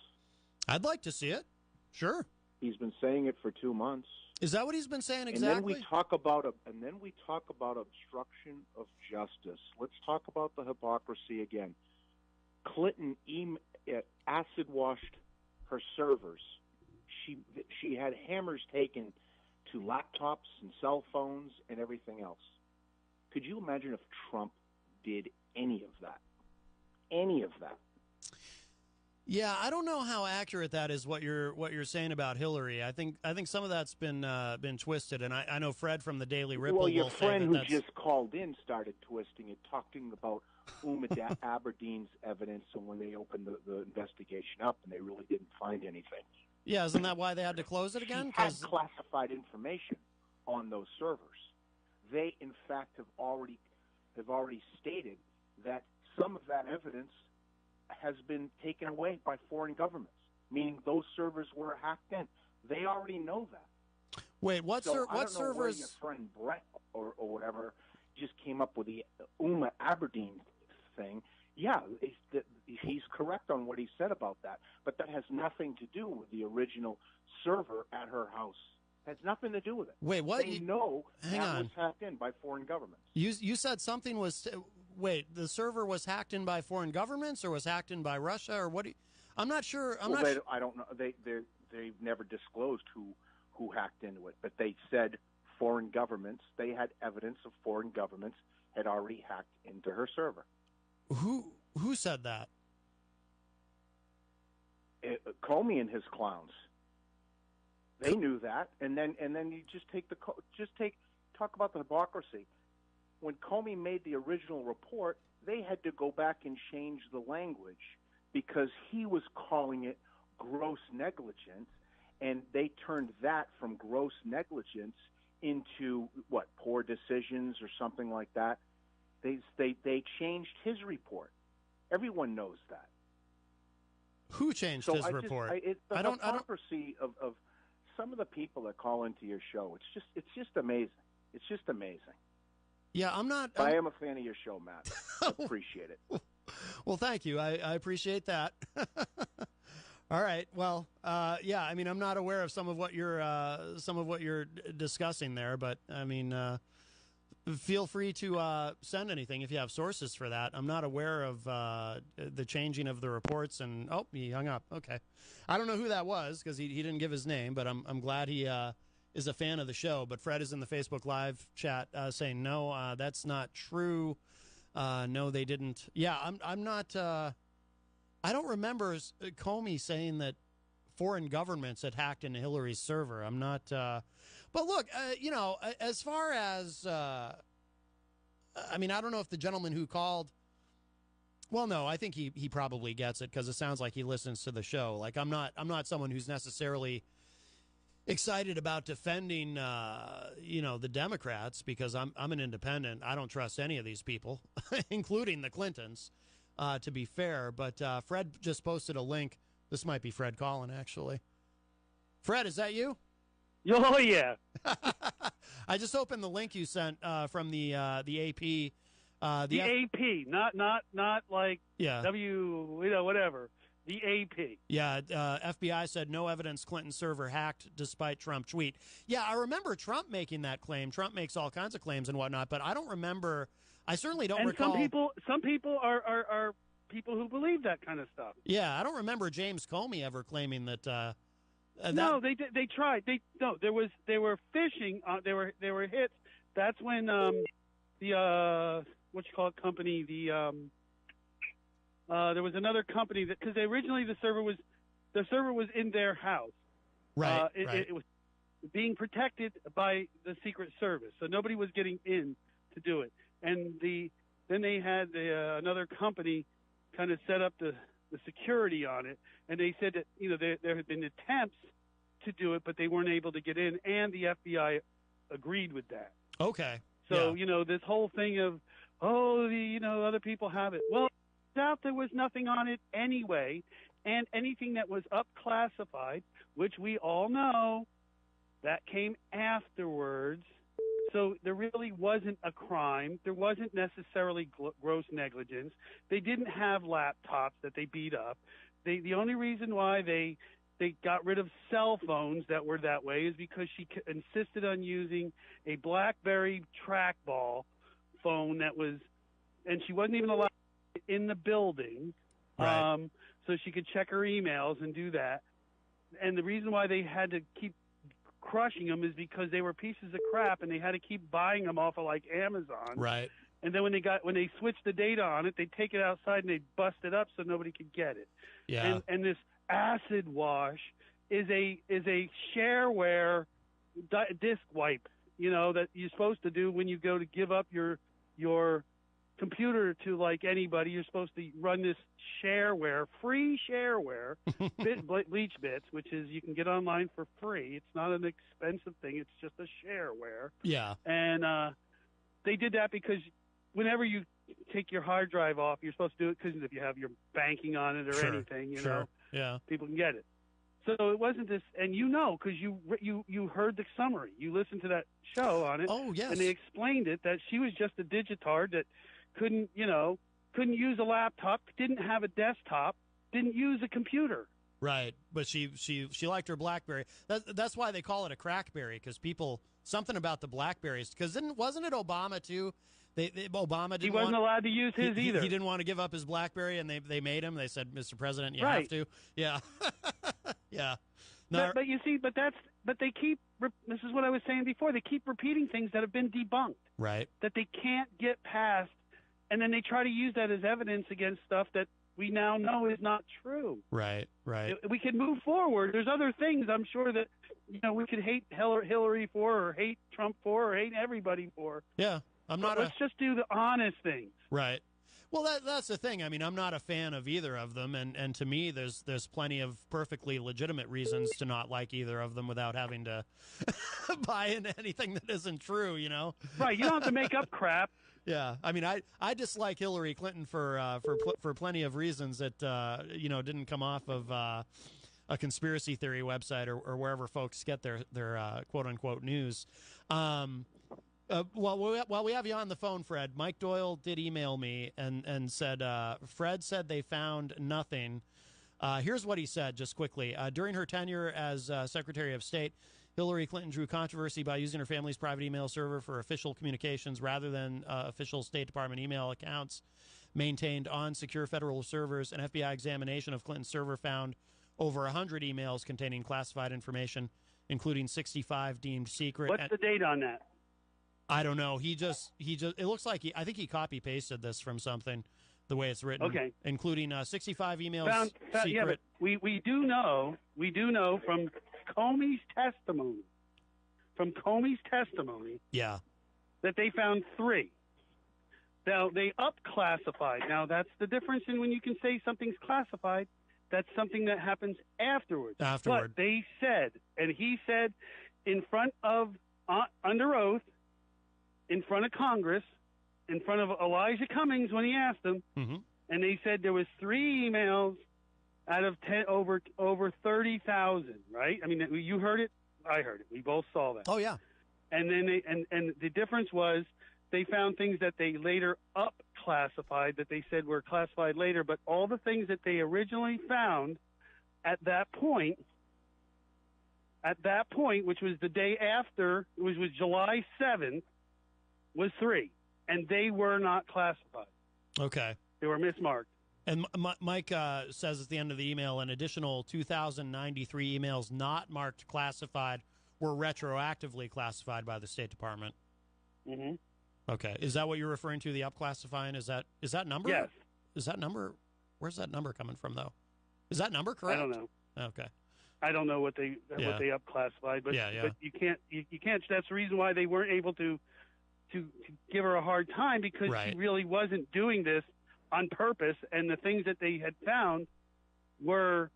I'd like to see it. Sure. He's been saying it for 2 months. Is that what he's been saying exactly? And then we talk about obstruction of justice. Let's talk about the hypocrisy again. Clinton acid washed her servers. She had hammers taken to laptops and cell phones and everything else. Could you imagine if Trump did any of that? Any of that? Yeah, I don't know how accurate that is. What you're saying about Hillary. I think some of that's been twisted, and I know Fred from the Daily Ripple. Well, your will friend say who that's... just called in started twisting it, talking about Uma Aberdeen's evidence, and when they opened the investigation up, and they really didn't find anything. Yeah, isn't that why they had to close it again? She had classified information on those servers. They, in fact, have already stated that some of that evidence has been taken away by foreign governments, meaning those servers were hacked in. They already know that. Wait, what servers? Where your friend Brett or whatever just came up with the Uma Aberdeen thing. Yeah, he's correct on what he said about that, but that has nothing to do with the original server at her house. It has nothing to do with it. Wait, what? They know Hang that on. was hacked in by foreign governments. You said something was. Wait, the server was hacked in by foreign governments, or was hacked in by Russia, or what? I'm not sure. I don't know. They've never disclosed who hacked into it, but they said foreign governments. They had evidence of foreign governments had already hacked into her server. Who said that? Comey and his clowns. They knew that, and then you talk about the hypocrisy. When Comey made the original report, they had to go back and change the language because he was calling it gross negligence, and they turned that from gross negligence into poor decisions or something like that. They changed his report. Everyone knows that. Who changed his report? The hypocrisy of some of the people that call into your show. It's just amazing. It's just amazing. Yeah, I am a fan of your show, Matt. I appreciate it. Well, thank you. I appreciate that. All right. Well, yeah. I mean, I'm not aware of some of what you're discussing there, but I mean, feel free to send anything if you have sources for that. I'm not aware of the changing of the reports. And he hung up. Okay, I don't know who that was because he didn't give his name, but I'm glad he is a fan of the show. But Fred is in the Facebook Live chat saying no, that's not true. No, they didn't. Yeah, I'm not. I don't remember Comey saying that foreign governments had hacked into Hillary's server. I'm not. But look, as far as, I mean, I don't know if the gentleman who called. Well, no, I think he probably gets it because it sounds like he listens to the show. Like I'm not someone who's necessarily excited about defending, the Democrats because I'm an independent. I don't trust any of these people, including the Clintons, to be fair. But Fred just posted a link This might be Fred calling, actually. Fred, is that you? Oh, yeah. I just opened the link you sent from the AP. The AP, not like Yeah. whatever. The AP. Yeah, FBI said no evidence Clinton server hacked despite Trump tweet. Yeah, I remember Trump making that claim. Trump makes all kinds of claims and whatnot, but I don't remember. I certainly don't recall. Some people are people who believe that kind of stuff. Yeah, I don't remember James Comey ever claiming that. No, they tried. They were phishing. They were hits. That's when the company there was another company that, because originally the server was in their house. Right. It was being protected by the Secret Service, so nobody was getting in to do it. And then they had another company kind of set up the security on it, and they said that there had been attempts to do it, but they weren't able to get in, and the FBI agreed with that. Okay. So this whole thing of other people have it. Well, out there was nothing on it anyway, and anything that was up classified, which we all know, that came afterwards. So there really wasn't a crime. There wasn't necessarily gross negligence. They didn't have laptops that they beat up. The only reason why they got rid of cell phones that were that way is because she insisted on using a BlackBerry trackball phone and she wasn't even allowed in the building, right. So she could check her emails and do that. And the reason why they had to keep crushing them is because they were pieces of crap, and they had to keep buying them off of like Amazon. Right. And then when they switched the data on it, they'd take it outside and they'd bust it up so nobody could get it. Yeah. And this acid wash is a shareware disk wipe, that you're supposed to do when you go to give up your computer to like anybody. You're supposed to run this free shareware, bleach bits, which is you can get online for free. It's not an expensive thing. It's just a shareware. Yeah. And they did that because whenever you take your hard drive off, you're supposed to do it because if you have your banking on it or Sure. anything, Yeah. people can get it. So it wasn't this, and because you heard the summary, you listened to that show on it. Oh yes. And they explained it that she was just a digitard that couldn't use a laptop, didn't have a desktop, didn't use a computer. Right, but she liked her BlackBerry. That's why they call it a crackberry, because something about the BlackBerries. Because wasn't it Obama too? Obama He wasn't allowed to use his either. He didn't want to give up his BlackBerry, and they made him. They said, "Mr. President, you Right. have to." Yeah, yeah. But you see, but they keep. This is what I was saying before. They keep repeating things that have been debunked. Right. That they can't get past, and then they try to use that as evidence against stuff that we now know is not true. Right. We can move forward. There's other things I'm sure that we could hate Hillary for, or hate Trump for, or hate everybody for. Yeah. Let's just do the honest things. Right. Well, that's the thing. I mean, I'm not a fan of either of them, and to me, there's plenty of perfectly legitimate reasons to not like either of them without having to buy into anything that isn't true. Right. You don't have to make up crap. Yeah. I mean, I dislike Hillary Clinton for plenty of reasons that didn't come off of a conspiracy theory website or wherever folks get their quote unquote news. While we have you on the phone, Fred, Mike Doyle did email me and said, Fred said they found nothing. Here's what he said, just quickly. During her tenure as Secretary of State, Hillary Clinton drew controversy by using her family's private email server for official communications rather than official State Department email accounts maintained on secure federal servers. An FBI examination of Clinton's server found over 100 emails containing classified information, including 65 deemed secret. What's the date on that? I don't know. He just. It looks like I think he copy pasted this from something, the way it's written. Okay. Including 65 emails. Secret. Yeah, but we do know from Comey's testimony. Yeah. That they found 3. Now they up-classified. Now that's the difference in when you can say something's classified. That's something that happens afterwards. But they said, and he said, in front of under oath. In front of Congress, in front of Elijah Cummings when he asked them, mm-hmm. and they said there was 3 emails out of 10 over 30,000, right? I mean, you heard it, I heard it. We both saw that. Oh yeah. And then and the difference was they found things that they later up classified that they said were classified later, but all the things that they originally found at that point, which was the day after, which was July 7th, was 3, and they were not classified. Okay. They were mismarked. And Mike says at the end of the email, an additional 2,093 emails not marked classified were retroactively classified by the State Department. Mm-hmm. Okay. Is that what you're referring to, the up-classifying? Is that number? Yes. Is that number? Where's that number coming from, though? Is that number correct? I don't know. Okay. I don't know what they up classified, but but you can't. That's the reason why they weren't able to give her a hard time, because she really wasn't doing this on purpose, and the things that they had found were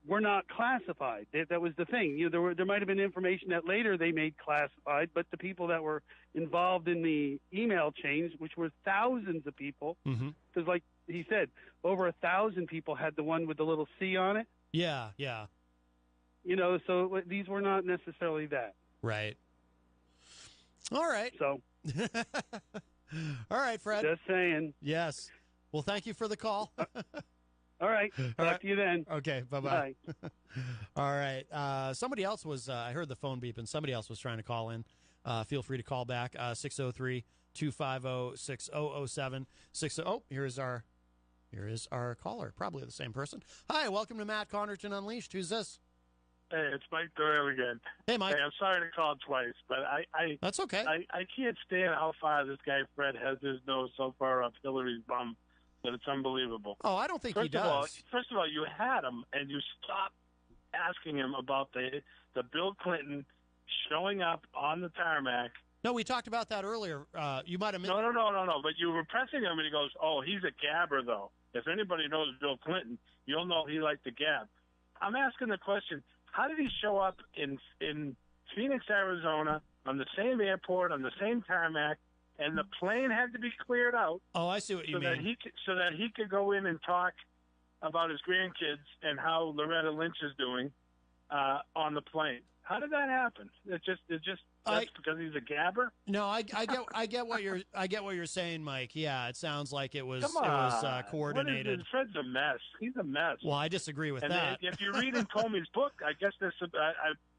not classified. That was the thing. You know, there might have been information that later they made classified, but the people that were involved in the email chains, which were thousands of people, because like he said, over 1,000 people had the one with the little C on it. Yeah, yeah. You know, so these were not necessarily that. Right. All right. So. All right, Fred. Just saying. Yes. Well, thank you for the call. All right. Talk to you then. Okay. Bye-bye. Bye. All right. Somebody else was, I heard the phone beep, and somebody else was trying to call in. Feel free to call back, 603-250-6007. Here is our caller, probably the same person. Hi, welcome to Matt Connarton Unleashed. Who's this? Hey, it's Mike Doyle again. Hey, Mike. Hey, I'm sorry to call twice, but I that's okay. I can't stand how far this guy Fred has his nose so far up Hillary's bum that it's unbelievable. Oh, I don't think he does. First of all, you had him, and you stopped asking him about the Bill Clinton showing up on the tarmac. No, we talked about that earlier. You might have missed. No. But you were pressing him, and he goes, "Oh, he's a gabber, though. If anybody knows Bill Clinton, you'll know he liked to gab." I'm asking the question: how did he show up in Phoenix, Arizona, on the same airport, on the same tarmac, and the plane had to be cleared out? Oh, I see what you mean. So that he could go in and talk about his grandkids and how Loretta Lynch is doing on the plane. How did that happen? That's because he's a gabber? No, I get what you're saying, Mike. Yeah, it sounds like it was coordinated. What is Fred's a mess. He's a mess. Well, I disagree with that. If you read in Comey's book, I guess there's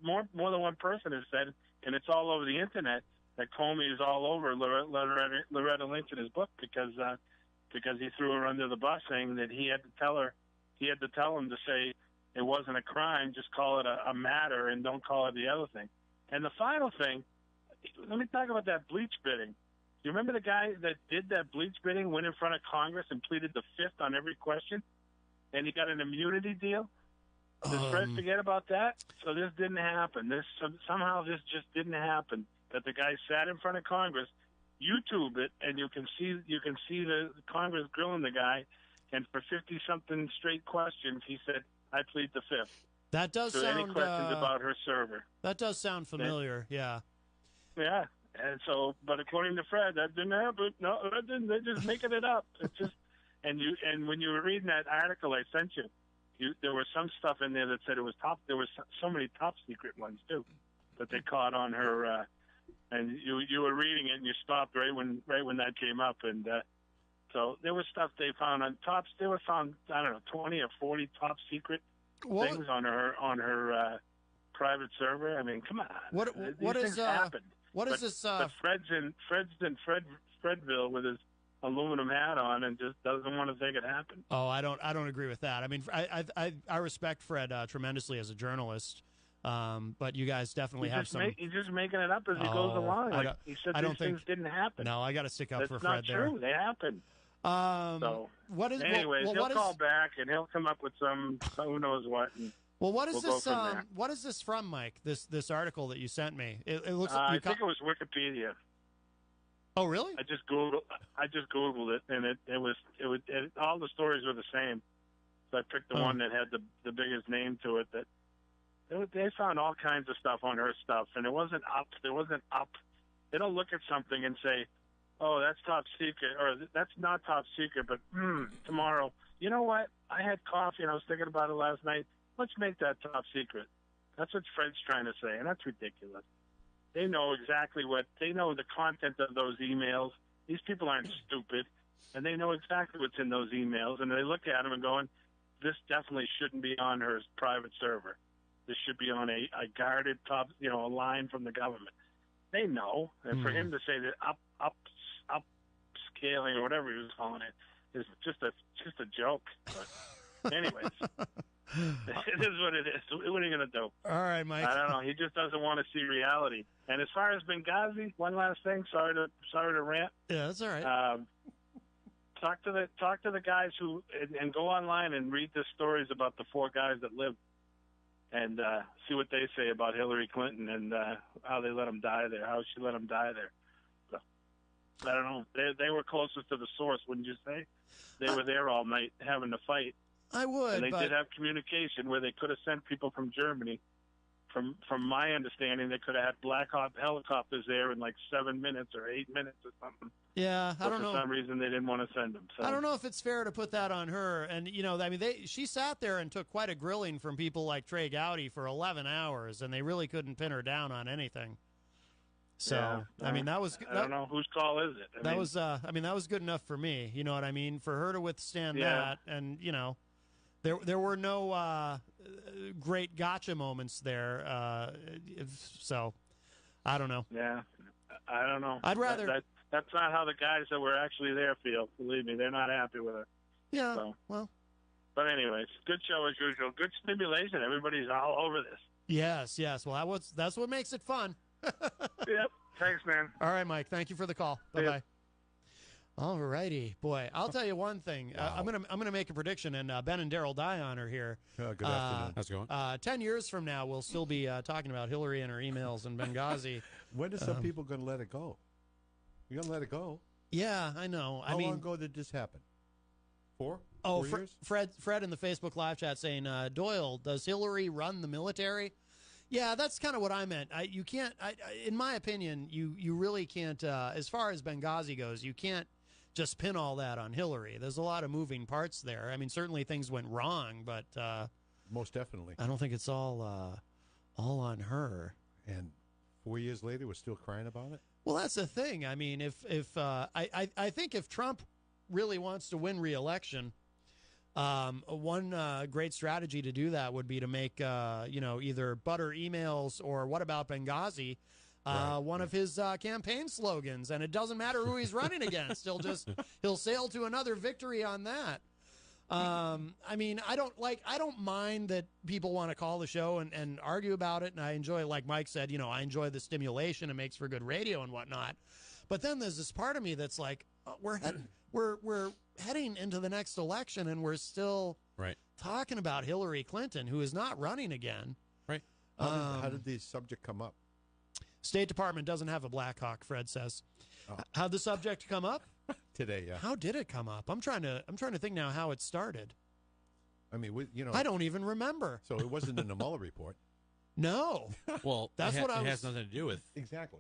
more than one person has said, and it's all over the internet, that Comey is all over Loretta Lynch in his book because he threw her under the bus, saying that he had to tell him to say it wasn't a crime, just call it a matter and don't call it the other thing. And the final thing, let me talk about that bleach bidding. You remember the guy that did that bleach bidding, went in front of Congress and pleaded the fifth on every question, and he got an immunity deal? Does Fred forget about that? So this didn't happen. Somehow this just didn't happen, that the guy sat in front of Congress, YouTube it, and you can see the Congress grilling the guy, and for 50-something straight questions, he said, I plead the fifth. That does to sound. Any questions about her server? That does sound familiar. Yeah. Yeah, and so, but according to Fred, that didn't happen. No, that didn't. They're just making it up. It's just, and when you were reading that article I sent you, there was some stuff in there that said it was top. There was so many top secret ones too, that they caught on her. And you were reading it and you stopped right when that came up, and so there was stuff they found on tops. They were found, I don't know, 20 or 40 top secret things on her private server. I mean, come on. What is happened? What is this? But Fred's in Fredville with his aluminum hat on and just doesn't want to think it happened. Oh, I don't agree with that. I mean, I respect Fred tremendously as a journalist. But you guys definitely have some. He's just making it up as he goes along. Like he said, these things didn't happen. No, I got to stick up for Fred there. That's not true. They happened. So what is? Anyways, he'll call back and he'll come up with some who knows what. Well, what is this? What is this from, Mike? This article that you sent me. It looks. I think it was Wikipedia. Oh, really? I just googled it, and it was all the stories were the same. So I picked the one that had the biggest name to it. That they found all kinds of stuff on her stuff, and it wasn't up. They don't look at something and say, "Oh, that's top secret," or "That's not top secret." But tomorrow, You know what? I had coffee and I was thinking about it last night. Let's make that top secret. That's what Fred's trying to say, and that's ridiculous. They know exactly they know the content of those emails. These people aren't stupid, and they know exactly what's in those emails, and they look at them and going, this definitely shouldn't be on her private server. This should be on a guarded top, a line from the government. They know, and for him to say that upscaling or whatever he was calling it is just a joke. But anyways, it is what it is. What are you going to do? All right, Mike. I don't know. He just doesn't want to see reality. And as far as Benghazi, one last thing. Sorry to rant. Yeah, that's all right. Talk to the guys who and go online and read the stories about the 4 guys that lived, and see what they say about Hillary Clinton and how they let them die there, how she let them die there. So, I don't know. They were closest to the source, wouldn't you say? They were there all night having to fight. I would. And they did have communication where they could have sent people from Germany. From my understanding, they could have had Black Hawk helicopters there in like 7 minutes or 8 minutes or something. Yeah, I don't know. For some reason, they didn't want to send them. So. I don't know if it's fair to put that on her. And, she sat there and took quite a grilling from people like Trey Gowdy for 11 hours, and they really couldn't pin her down on anything. So, yeah, that was... I don't know. Whose call is it? That was good enough for me. You know what I mean? For her to withstand that, and, there were no great gotcha moments there. So, I don't know. Yeah, I don't know. I'd rather... That's not how the guys that were actually there feel. Believe me, they're not happy with her. Yeah, so. Well. But anyways, good show as usual. Good stimulation. Everybody's all over this. Yes. Well, that's what makes it fun. Yep. Thanks, man. All right, Mike. Thank you for the call. Bye-bye. All righty. Boy, I'll tell you one thing. Wow. I'm gonna make a prediction, and Ben and Darryl Dion are here. Good afternoon. How's it going? 10 years from now, we'll still be talking about Hillary and her emails in Benghazi. When are some people going to let it go? You're going to let it go? Yeah, I know. How long ago did this happen? 4 years? Fred in the Facebook live chat saying, Doyle, does Hillary run the military? Yeah, that's kind of what I meant. You can't, in my opinion, you really can't, as far as Benghazi goes, you can't just pin all that on Hillary. There's a lot of moving parts there. I mean, certainly things went wrong, but most definitely, I don't think it's all on her. And 4 years later, we're still crying about it. Well, that's the thing. I mean, I think if Trump really wants to win re-election, one great strategy to do that would be to make either butter emails or what about Benghazi one of his campaign slogans, and it doesn't matter who he's running against. He'll sail to another victory on that. I mean, I don't mind that people want to call the show and argue about it, and I enjoy, like Mike said, I enjoy the stimulation. It makes for good radio and whatnot. But then there's this part of me that's like, we're heading into the next election, and we're still talking about Hillary Clinton, who is not running again. Right. How did the subject come up? State Department doesn't have a Black Hawk, Fred says. Oh. How'd the subject come up? Today, yeah. How did it come up? I'm trying to think now how it started. I mean, I don't even remember. So it wasn't in the Mueller report. No. Well, it has nothing to do with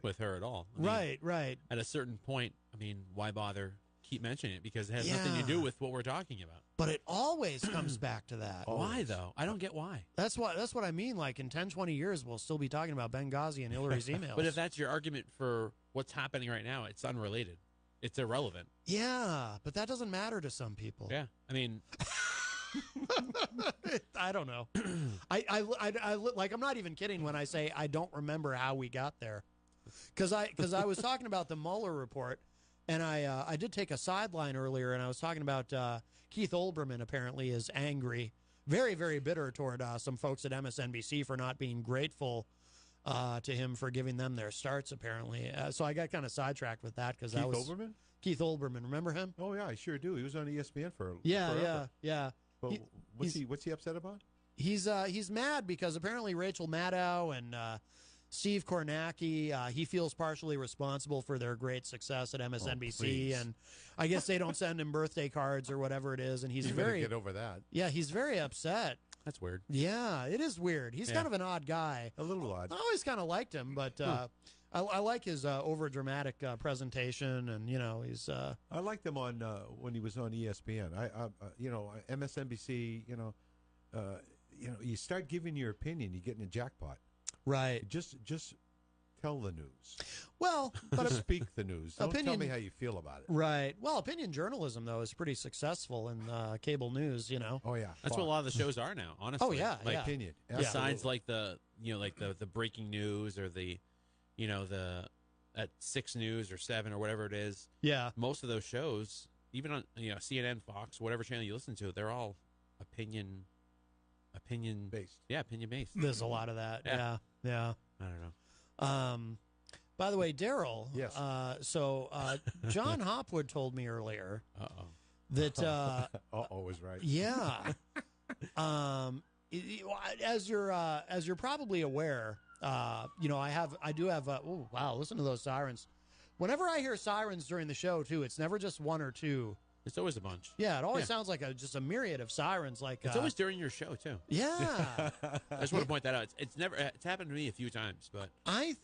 with her at all. I mean, right. At a certain point, I mean, why bother keep mentioning it, because it has nothing to do with what we're talking about. But it always comes back to that. Why though? I don't get why. That's what I mean. Like in 10, 20 years, we'll still be talking about Benghazi and Hillary's emails. But if that's your argument for what's happening right now, it's unrelated. It's irrelevant. Yeah, but that doesn't matter to some people. Yeah, I mean, I don't know. I like, I'm not even kidding when I say I don't remember how we got there, because I was talking about the Mueller report, and I did take a sideline earlier, and I was talking about Keith Olbermann apparently is angry, very, very bitter toward some folks at MSNBC for not being grateful to him for giving them their starts, apparently. So I got kind of sidetracked with that, because that was Olbermann? Keith Olbermann. Remember him? Oh yeah, I sure do. He was on ESPN for forever. But what's he upset about? He's mad because apparently Rachel Maddow and Steve Kornacki, he feels partially responsible for their great success at MSNBC, and I guess they don't send him birthday cards or whatever it is, and he's very get over that. Yeah, he's very upset. That's weird. Yeah, it is weird. He's kind of an odd guy. A little odd. I always kind of liked him, but I like his over-dramatic presentation, and he's. I liked him on when he was on ESPN. MSNBC. You start giving your opinion, you get in a jackpot. Right. Just tell the news. Well, but just speak the news. Don't tell me how you feel about it. Right. Well, opinion journalism though is pretty successful in cable news. Oh yeah. That's what a lot of the shows are now. Honestly. Oh yeah. My opinion. Besides, like the breaking news or the at 6 News or 7 or whatever it is. Yeah. Most of those shows, even on CNN, Fox, whatever channel you listen to, they're all opinion based. Yeah, opinion based. There's a lot of that. Yeah. I don't know. By the way, Darryl. Yes. So John Hopwood told me earlier that. Was right. Yeah. As you're probably aware, I do have. Oh wow! Listen to those sirens. Whenever I hear sirens during the show, too, it's never just one or two. It's always a bunch. Yeah, it always sounds like just a myriad of sirens. Like it's always during your show too. Yeah, I just want to point that out. It's happened to me a few times, but I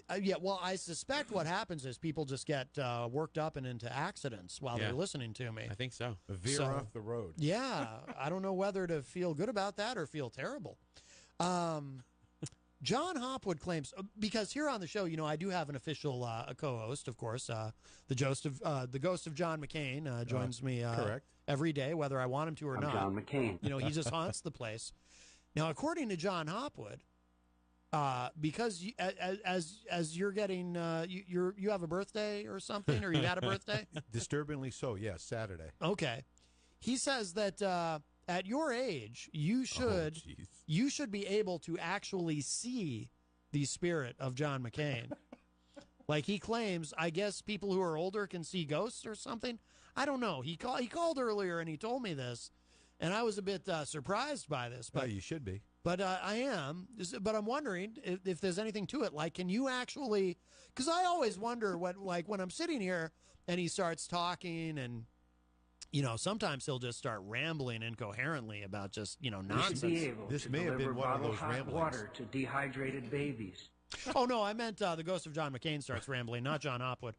suspect what happens is people just get worked up and into accidents while they're listening to me. I think so. Veer off the road. Yeah, I don't know whether to feel good about that or feel terrible. John Hopwood claims, because here on the show, I do have an official co-host, of course. The ghost of John McCain joins me correct. every day, whether I want him to or I'm not. John McCain. He just haunts the place. Now, according to John Hopwood, because as you're getting, you have a birthday or something, or you had a birthday? Disturbingly so, yes, Saturday. Okay. He says that at your age, you should be able to actually see the spirit of John McCain. Like he claims, I guess people who are older can see ghosts or something. I don't know. He called earlier and he told me this, and I was a bit surprised by this. But you should be. But I am. But I'm wondering if there's anything to it. Like, can you actually? Because I always wonder when I'm sitting here and he starts talking and. Sometimes he'll just start rambling incoherently about just, nonsense. This may have been one of those ramblings. Water to dehydrated babies. Oh, no, I meant the ghost of John McCain starts rambling, not John Hopwood.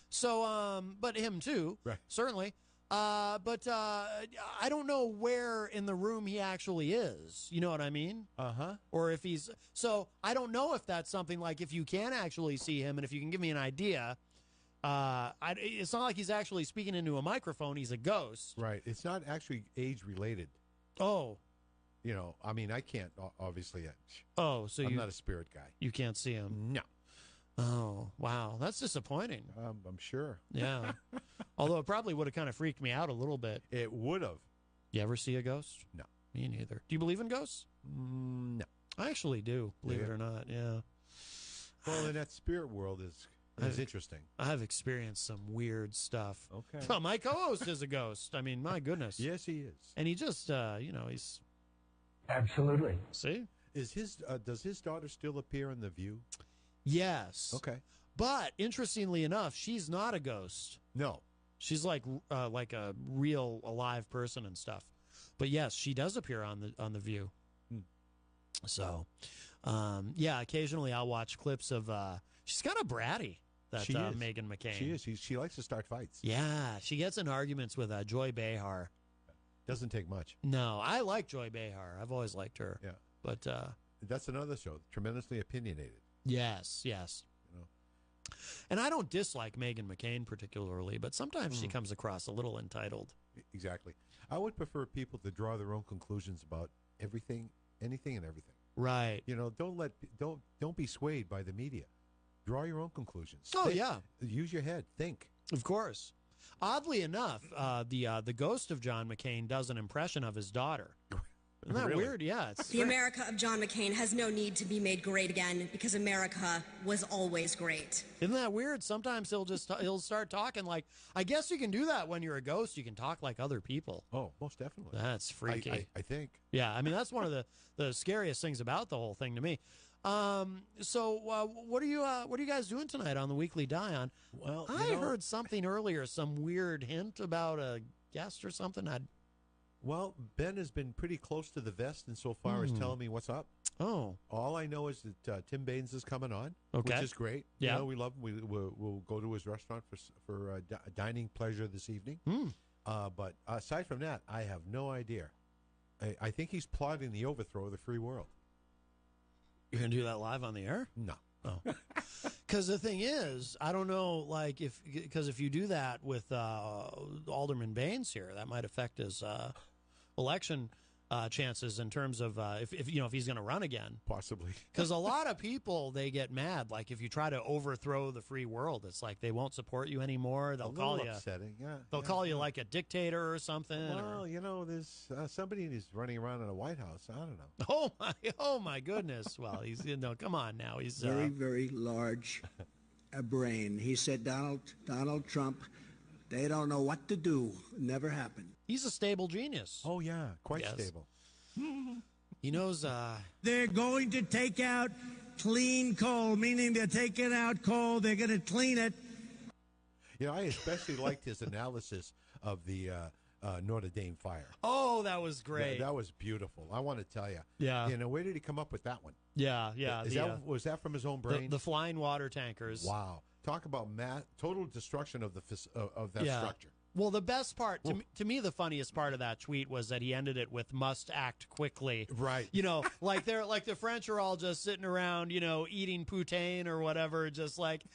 So, but him too, right. Certainly. But I don't know where in the room he actually is. You know what I mean? Uh-huh. Or if he's... So, I don't know if that's something like if you can actually see him and if you can give me an idea... it's not like he's actually speaking into a microphone. He's a ghost. Right. It's not actually age-related. Oh. I can't, obviously. Oh, so I'm not a spirit guy. You can't see him? No. Oh, wow. That's disappointing. I'm sure. Yeah. Although it probably would have kind of freaked me out a little bit. It would have. You ever see a ghost? No. Me neither. Do you believe in ghosts? No. I actually do, believe it or not. Yeah. Well, in that spirit world is interesting. I've experienced some weird stuff. Okay. Well, my co-host is a ghost. I mean, my goodness. Yes, he is. And he just, he's... Absolutely. See? Does his daughter still appear on The View? Yes. Okay. But, interestingly enough, she's not a ghost. No. She's like a real, alive person and stuff. But, yes, she does appear on the View. So, occasionally I'll watch clips of... she's kind of bratty, that Meghan McCain. She is. She likes to start fights. Yeah, she gets in arguments with Joy Behar. Doesn't take much. No, I like Joy Behar. I've always liked her. Yeah. But that's another show, tremendously opinionated. Yes. And I don't dislike Meghan McCain particularly, but sometimes she comes across a little entitled. Exactly. I would prefer people to draw their own conclusions about anything and everything. Right. Don't be swayed by the media. Draw your own conclusions. Oh, yeah. Use your head. Think. Of course. Oddly enough, the ghost of John McCain does an impression of his daughter. Isn't that weird? Yeah. The America of John McCain has no need to be made great again because America was always great. Isn't that weird? Sometimes he'll start talking like, I guess you can do that when you're a ghost. You can talk like other people. Oh, most definitely. That's freaky. I think. Yeah. I mean, that's one of the scariest things about the whole thing to me. So what are you guys doing tonight on the Weekly Dion? Well, I heard something earlier, some weird hint about a guest or something. Well, Ben has been pretty close to the vest and so far as telling me what's up. Oh. All I know is that Tim Baines is coming on, Okay. which is great. Yeah. You know, we love him. We'll go to his restaurant for dining pleasure this evening. But aside from that, I have no idea. I think he's plotting the overthrow of the free world. You're going to do that live on the air? No. Oh. Because the thing is, I don't know, like, if you do that with Alderman Baines here, that might affect his election chances in terms of if he's going to run again. Possibly. Because a lot of people, they get mad. Like, if you try to overthrow the free world, it's like they won't support you anymore. They'll call you upsetting. Yeah, they'll call you like a dictator or something. Well, there's somebody who's running around in a White House. I don't know. Oh my goodness. Well, he's come on now. He's very, very large brain. He said Donald Trump, they don't know what to do. Never happened. He's a stable genius. Oh, yeah, quite stable. He knows. They're going to take out clean coal, meaning they're taking out coal. They're going to clean it. I especially liked his analysis of the Notre Dame fire. Oh, that was great. That was beautiful. I want to tell you. Yeah. Where did he come up with that one? Yeah. Was that from his own brain? The flying water tankers. Wow. Talk about total destruction of that structure. Well, the best part, to me, the funniest part of that tweet was that he ended it with "must act quickly." Right. Like the French are all just sitting around, eating poutine or whatever, just like,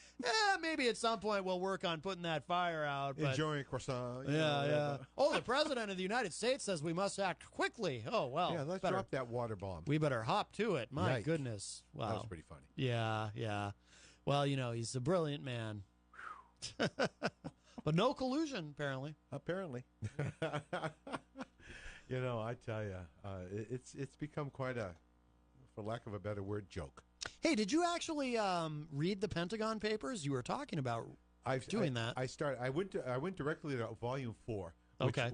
maybe at some point we'll work on putting that fire out. But, enjoying a croissant. Yeah. Oh, the President of the United States says we must act quickly. Oh, well. Yeah, let's drop that water bomb. We better hop to it. My Yikes. goodness. Wow. That was pretty funny. Yeah. Well, he's a brilliant man. But no collusion, apparently. Apparently. I tell you, it's become quite a, for lack of a better word, joke. Hey, did you actually read the Pentagon Papers? You were talking about doing that. I went directly to Volume 4.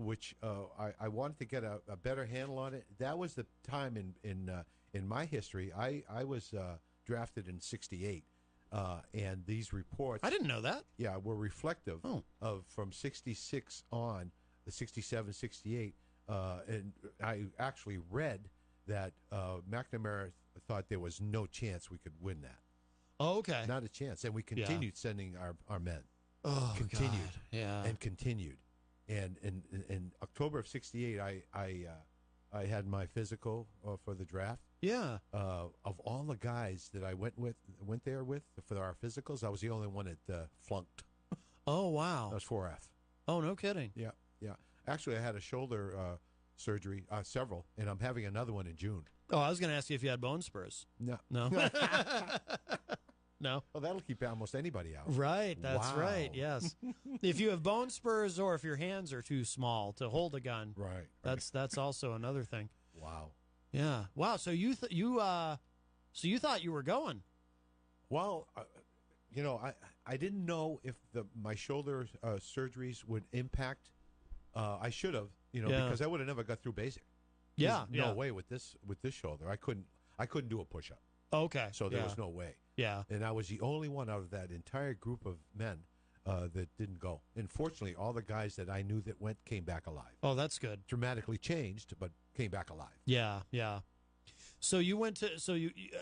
Which I wanted to get a better handle on it. That was the time in my history. I was drafted in '68. And these reports, I didn't know that. Yeah, were reflective of from 66 on, the 67, 68. And I actually read that McNamara thought there was no chance we could win that. Oh, okay. Not a chance. And we continued sending our men. Oh, continued. God. Yeah. And continued. And in October of 68, I had my physical for the draft. Yeah. Of all the guys that I went there with for our physicals, I was the only one that flunked. Oh, wow. That was 4F. Oh, no kidding. Yeah. Actually, I had a shoulder surgery, several, and I'm having another one in June. Oh, I was going to ask you if you had bone spurs. No. No. No. Well, that'll keep almost anybody out. Right. That's right. Yes. If you have bone spurs or if your hands are too small to hold a gun. Right. That's also another thing. Wow. Yeah. Wow. So you thought you were going? Well, I didn't know if my shoulder surgeries would impact. I should have, because I would have never got through basic. Yeah. There's no way with this shoulder. I couldn't do a push-up. Okay. So there was no way. Yeah. And I was the only one out of that entire group of men that didn't go. And fortunately, all the guys that I knew that went came back alive. Oh, that's good. Dramatically changed, but came back alive. Yeah. So you went to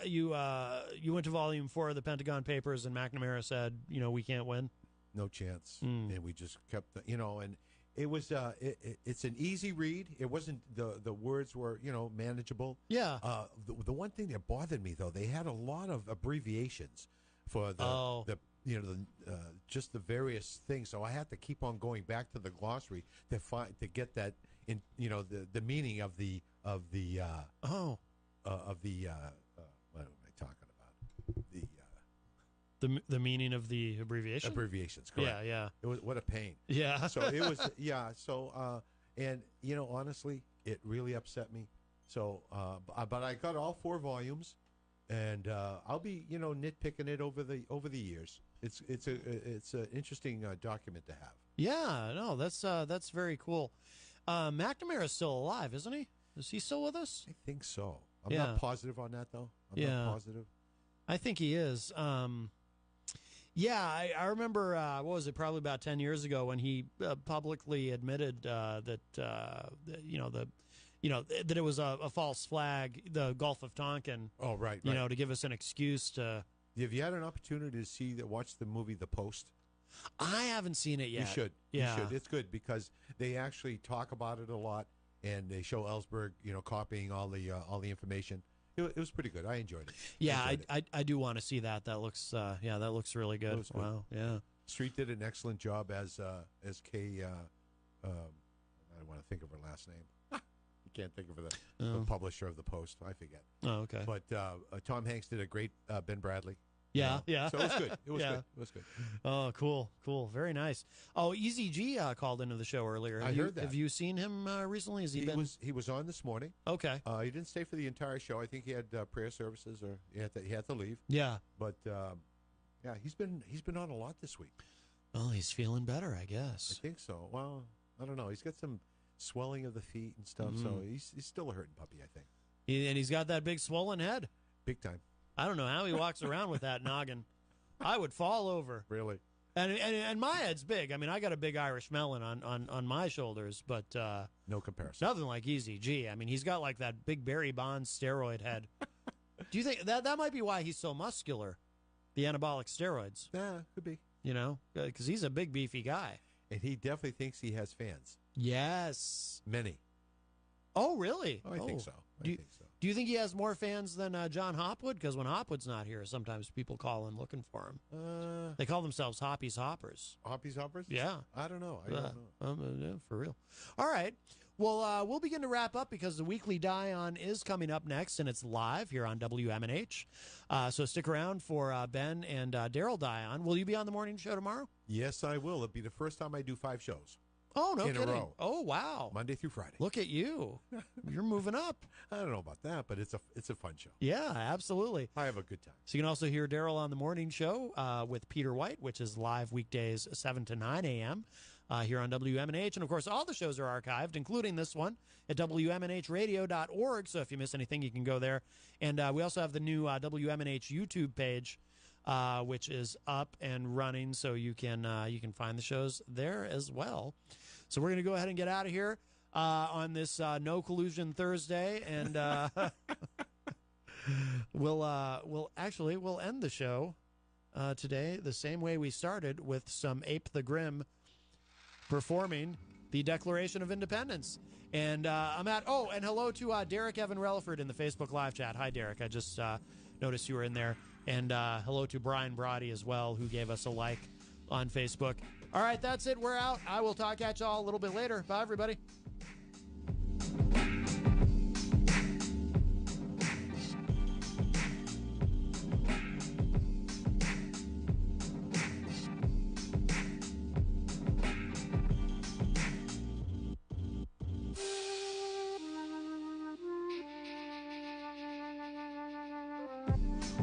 you went to Volume 4 of the Pentagon Papers, and McNamara said, we can't win. No chance. And we just kept, and it was it's an easy read. It wasn't the words were manageable. Yeah. The one thing that bothered me though, they had a lot of abbreviations for just the various things. So I had to keep on going back to the glossary to get that in the meaning of the what am I talking about? The meaning of the abbreviation? Abbreviations, correct. Yeah. It was, what a pain. Yeah. So it was, so, and, honestly, it really upset me. So, but I got all 4 volumes, and I'll be, nitpicking it over the years. It's an interesting document to have. Yeah, no, that's very cool. McNamara's still alive, isn't he? Is he still with us? I think so. I'm not positive on that, though. I'm not positive. I think he is. Yeah, I remember, what was it, probably about 10 years ago when he publicly admitted that it was a false flag, the Gulf of Tonkin. Oh, right. To give us an excuse to. Have you had an opportunity to watch the movie The Post? I haven't seen it yet. You should. Yeah. You should. It's good because they actually talk about it a lot, and they show Ellsberg, copying all the information. It was pretty good. I enjoyed it. Yeah, I do want to see that. That looks that looks really good. Good. Wow. Yeah. Street did an excellent job as Kay. I want to think of her last name. You can't think of her. The publisher of the Post. I forget. Oh, okay. But Tom Hanks did a great Ben Bradley. Yeah, yeah. So it was good. It was good. It was good. Oh, cool. Very nice. Oh, Easy G called into the show earlier. I heard that. Have you seen him recently? He was on this morning. Okay. He didn't stay for the entire show. I think he had prayer services, or he had to leave. Yeah. But he's been on a lot this week. Well, he's feeling better, I guess. I think so. Well, I don't know. He's got some swelling of the feet and stuff, so he's still a hurting puppy, I think. And he's got that big swollen head. Big time. I don't know how he walks around with that noggin. I would fall over. Really? And my head's big. I mean, I got a big Irish melon on my shoulders, but no comparison. Nothing like Easy G. I mean, he's got like that big Barry Bonds steroid head. Do you think that might be why he's so muscular? The anabolic steroids. Yeah, could be. Because he's a big beefy guy. And he definitely thinks he has fans. Yes. Many. Oh, really? I think so. Do you think he has more fans than John Hopwood? Because when Hopwood's not here, sometimes people call in looking for him. They call themselves Hoppy's Hoppers. Hoppy's Hoppers? Yeah. I don't know. I don't know. Yeah, for real. All right. Well, we'll begin to wrap up because the weekly Dion is coming up next, and it's live here on WMNH. So stick around for Ben and Darryl Dion. Will you be on the morning show tomorrow? Yes, I will. It'll be the first time I do 5 shows. Oh, no in kidding. a row. Oh, wow. Monday through Friday. Look at you. You're moving up. I don't know about that, but it's a fun show. Yeah, absolutely. I have a good time. So you can also hear Darryl on the morning show with Peter White, which is live weekdays 7 to 9 a.m. Here on WMNH. And, of course, all the shows are archived, including this one, at WMNHradio.org. So if you miss anything, you can go there. And we also have the new WMNH YouTube page, which is up and running, so you can find the shows there as well. So we're going to go ahead and get out of here on this No Collusion Thursday, and we'll end the show today the same way we started, with some Ape the Grim performing the Declaration of Independence. And and hello to Derek Evan Relaford in the Facebook live chat. Hi, Derek. I just noticed you were in there. And hello to Brian Brody as well, who gave us a like on Facebook. All right, that's it. We're out. I will talk at y'all a little bit later. Bye, everybody.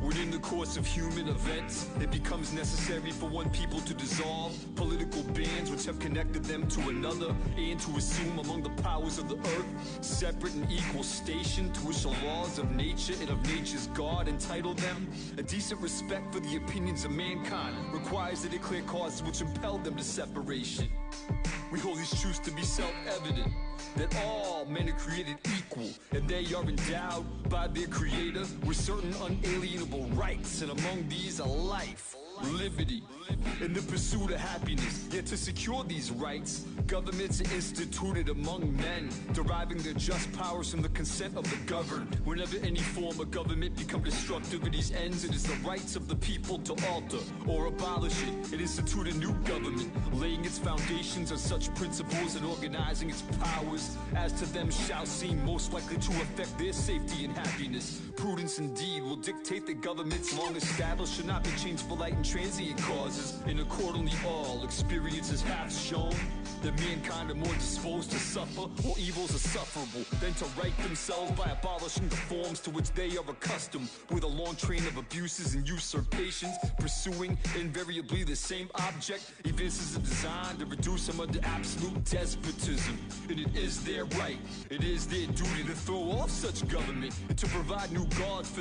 Within the course of human events, it becomes necessary for one people to dissolve political bands which have connected them to another, and to assume among the powers of the earth separate and equal station, to which the laws of nature and of nature's God entitle them. A decent respect for the opinions of mankind requires that they clear causes which impel them to separation. We hold these truths to be self-evident, that all men are created equal, and they are endowed by their Creator with certain unalienable rights, and among these are life, liberty, and the pursuit of happiness. Yet to secure these rights, governments are instituted among men, deriving their just powers from the consent of the governed. Whenever any form of government becomes destructive of these ends, it is the rights of the people to alter or abolish it and institute a new government, laying its foundations on such principles and organizing its powers as to them shall seem most likely to affect their safety and happiness. Prudence indeed will dictate that governments long established should not be changed for light and transient causes, and accordingly all experiences have shown that mankind are more disposed to suffer, or evils are sufferable, than to right themselves by abolishing the forms to which they are accustomed, with a long train of abuses and usurpations, pursuing invariably the same object. Evinces a design to reduce them under absolute despotism, and it is their right, it is their duty to throw off such government and to provide new gods for